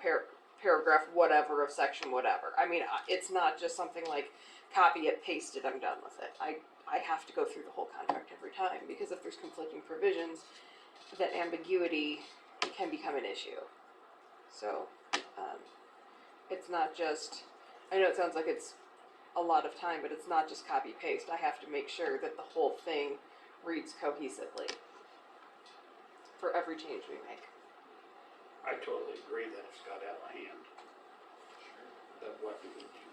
paragraph whatever of section whatever. I mean, it's not just something like copy it, paste it, I'm done with it. I have to go through the whole contract every time, because if there's conflicting provisions, that ambiguity can become an issue. So, it's not just, I know it sounds like it's a lot of time, but it's not just copy paste. I have to make sure that the whole thing reads cohesively for every change we make. I totally agree that it's got out of hand. That what we can do.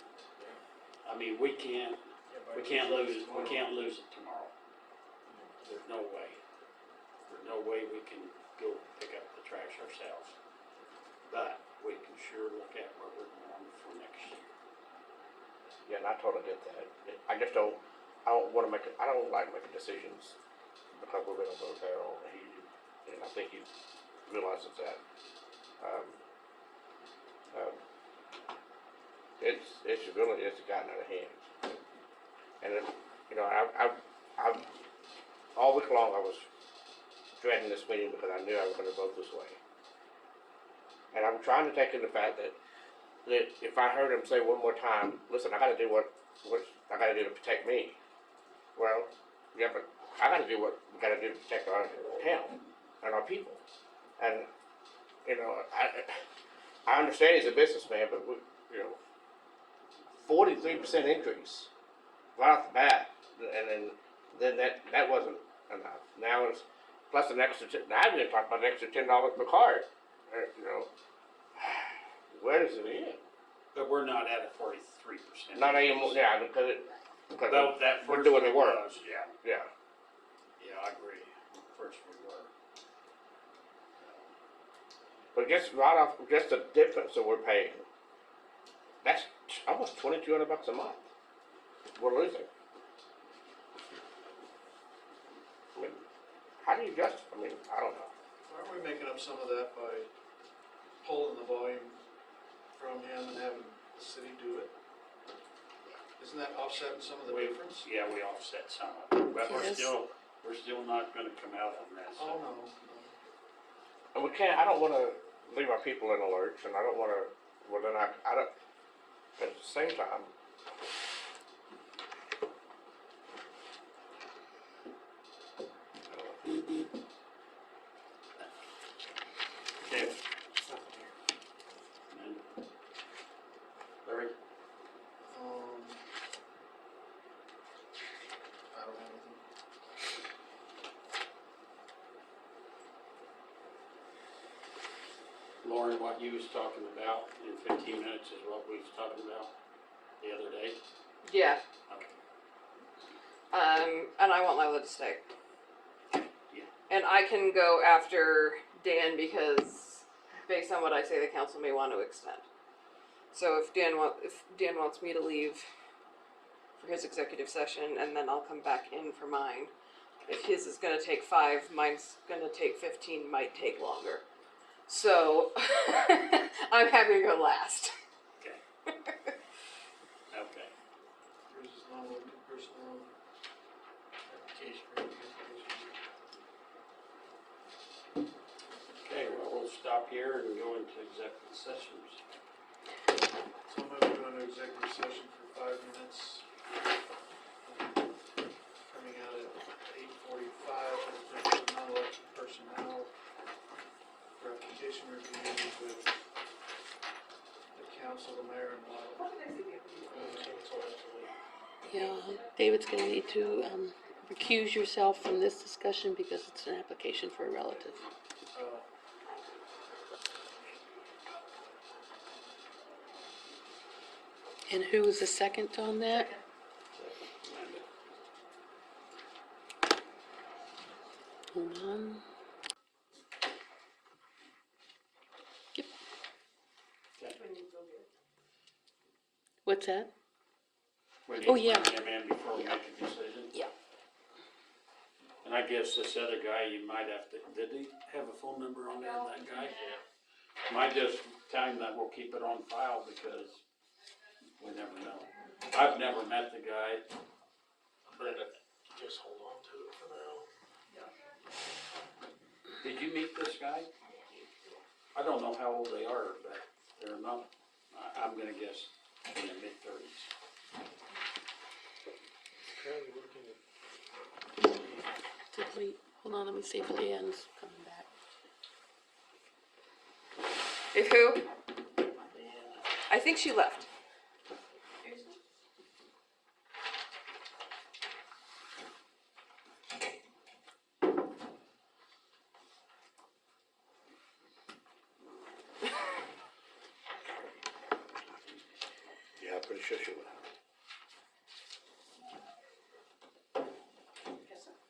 I mean, we can't lose it tomorrow. There's no way. There's no way we can go pick up the trash ourselves. But we can sure look at where we're going for next year. Yeah, and I totally get that. I just don't, I don't like making decisions because we're gonna go there on the heat. And I think he realizes that. It's gotten out of hand. And I've all week long I was dreading this meeting because I knew I was gonna vote this way. And I'm trying to take in the fact that if I heard him say one more time, listen, I gotta do what I gotta do to protect me. Well, yeah, but I gotta do what we gotta do to protect our town and our people. And, I understand he's a businessman, but 43% increase right off the bat, and then that wasn't enough. Now it's plus an extra. Now I'm going to talk about an extra $10 per card. Where does it end? But we're not at a 43%. Not anymore. Yeah, because that we're first doing the one work. was, yeah. Yeah. Yeah, I agree. First we were. But just right off, just the difference that we're paying, that's almost $2,200 a month. We're losing. I mean, how do you just? I mean, I don't know. Aren't we making up some of that by pulling the volume from him and having the city do it? Isn't that offsetting some of the difference? Yeah, we offset some of it, but Yes. we're still not gonna come out on that. Oh, no. And we can't. I don't want to leave our people in a lurch, and I don't want to. Well, then I don't. But at the same time, Okay. And Larry, I don't have anything. Lauren, what you was talking about in 15 minutes is what we was talking about the other day. Yeah. Okay. And I want Lila to stay. Yeah. And I can go after Dan because based on what I say, the council may want to extend. So if Dan wants me to leave for his executive session, and then I'll come back in for mine. If his is gonna take 5, mine's gonna take 15, might take longer. So I'm happy to go last. Okay. Okay. Yours is non-limited personal application. Okay, well, we'll stop here and go into executive sessions. So I'm gonna go into executive session for 5 minutes. Coming out at 8:45 with non-elected personnel for application review with the council, the mayor, and Lyle. Yeah, David's gonna need to recuse yourself from this discussion because it's an application for a relative. And who was the second on that? Hold on. Yep. What's that? We need Oh, to yeah. bring him in before we make a decision. Yeah. And I guess this other guy, you might have to, did he have a phone number on there, that guy? Might just tell him that we'll keep it on file because we never know. I've never met the guy, but Just hold on to it for now. did you meet this guy? I don't know how old they are, but they're not, I'm gonna guess in their mid-30s. Currently working at Did Lee, hold on, let me see if Leanne's coming back. If who? I think she left. Yeah, I'm pretty sure she would.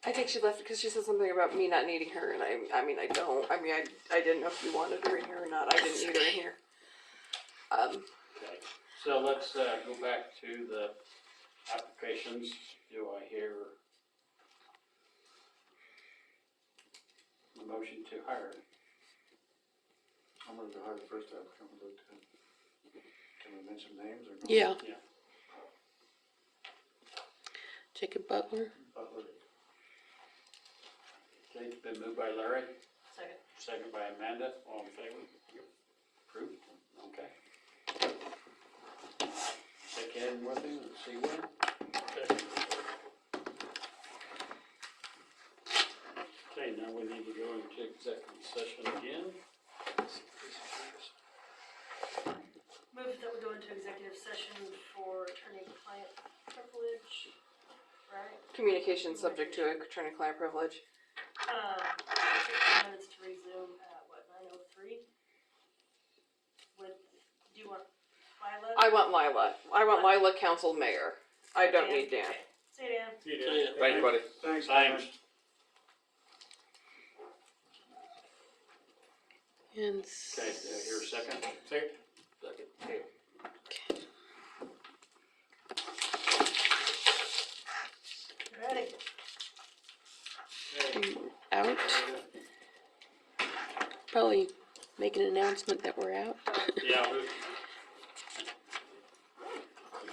I think she left because she said something about me not needing her, and I mean, I don't. I mean, I didn't know if you wanted her in here or not. I didn't need her in here. Okay, so let's, go back to the applications. Do I hear a motion to hire? I'm gonna go hire the first applicant, can we mention names or? no? Yeah. Yeah. Jacob Butler. Butler. Okay, it's been moved by Larry, Second. second by Amanda, all in favor? Approved, okay. Check in with him and see when. Okay, now we need to go into executive session again. Move that we go into executive session for attorney-client privilege, right? Communication subject to attorney-client privilege. 15 minutes to resume at what, 9:03? Do you want Lila? I want Lila. I want Lila council mayor. I don't need Dan. Okay. See you, Dan. See you. Thank you, buddy. Thanks. Thanks. And. Okay, here a second. Second. Second. Okay. Ready? Out. Probably make an announcement that we're out. Yeah.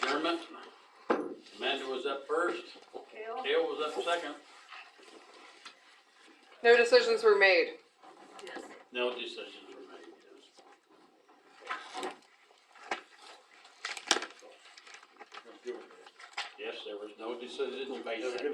Adjournment. Amanda was up first. Kale? Dale was up second. No decisions were made. Yes. No decisions were made, yes. Yes, there was no decisions made that day.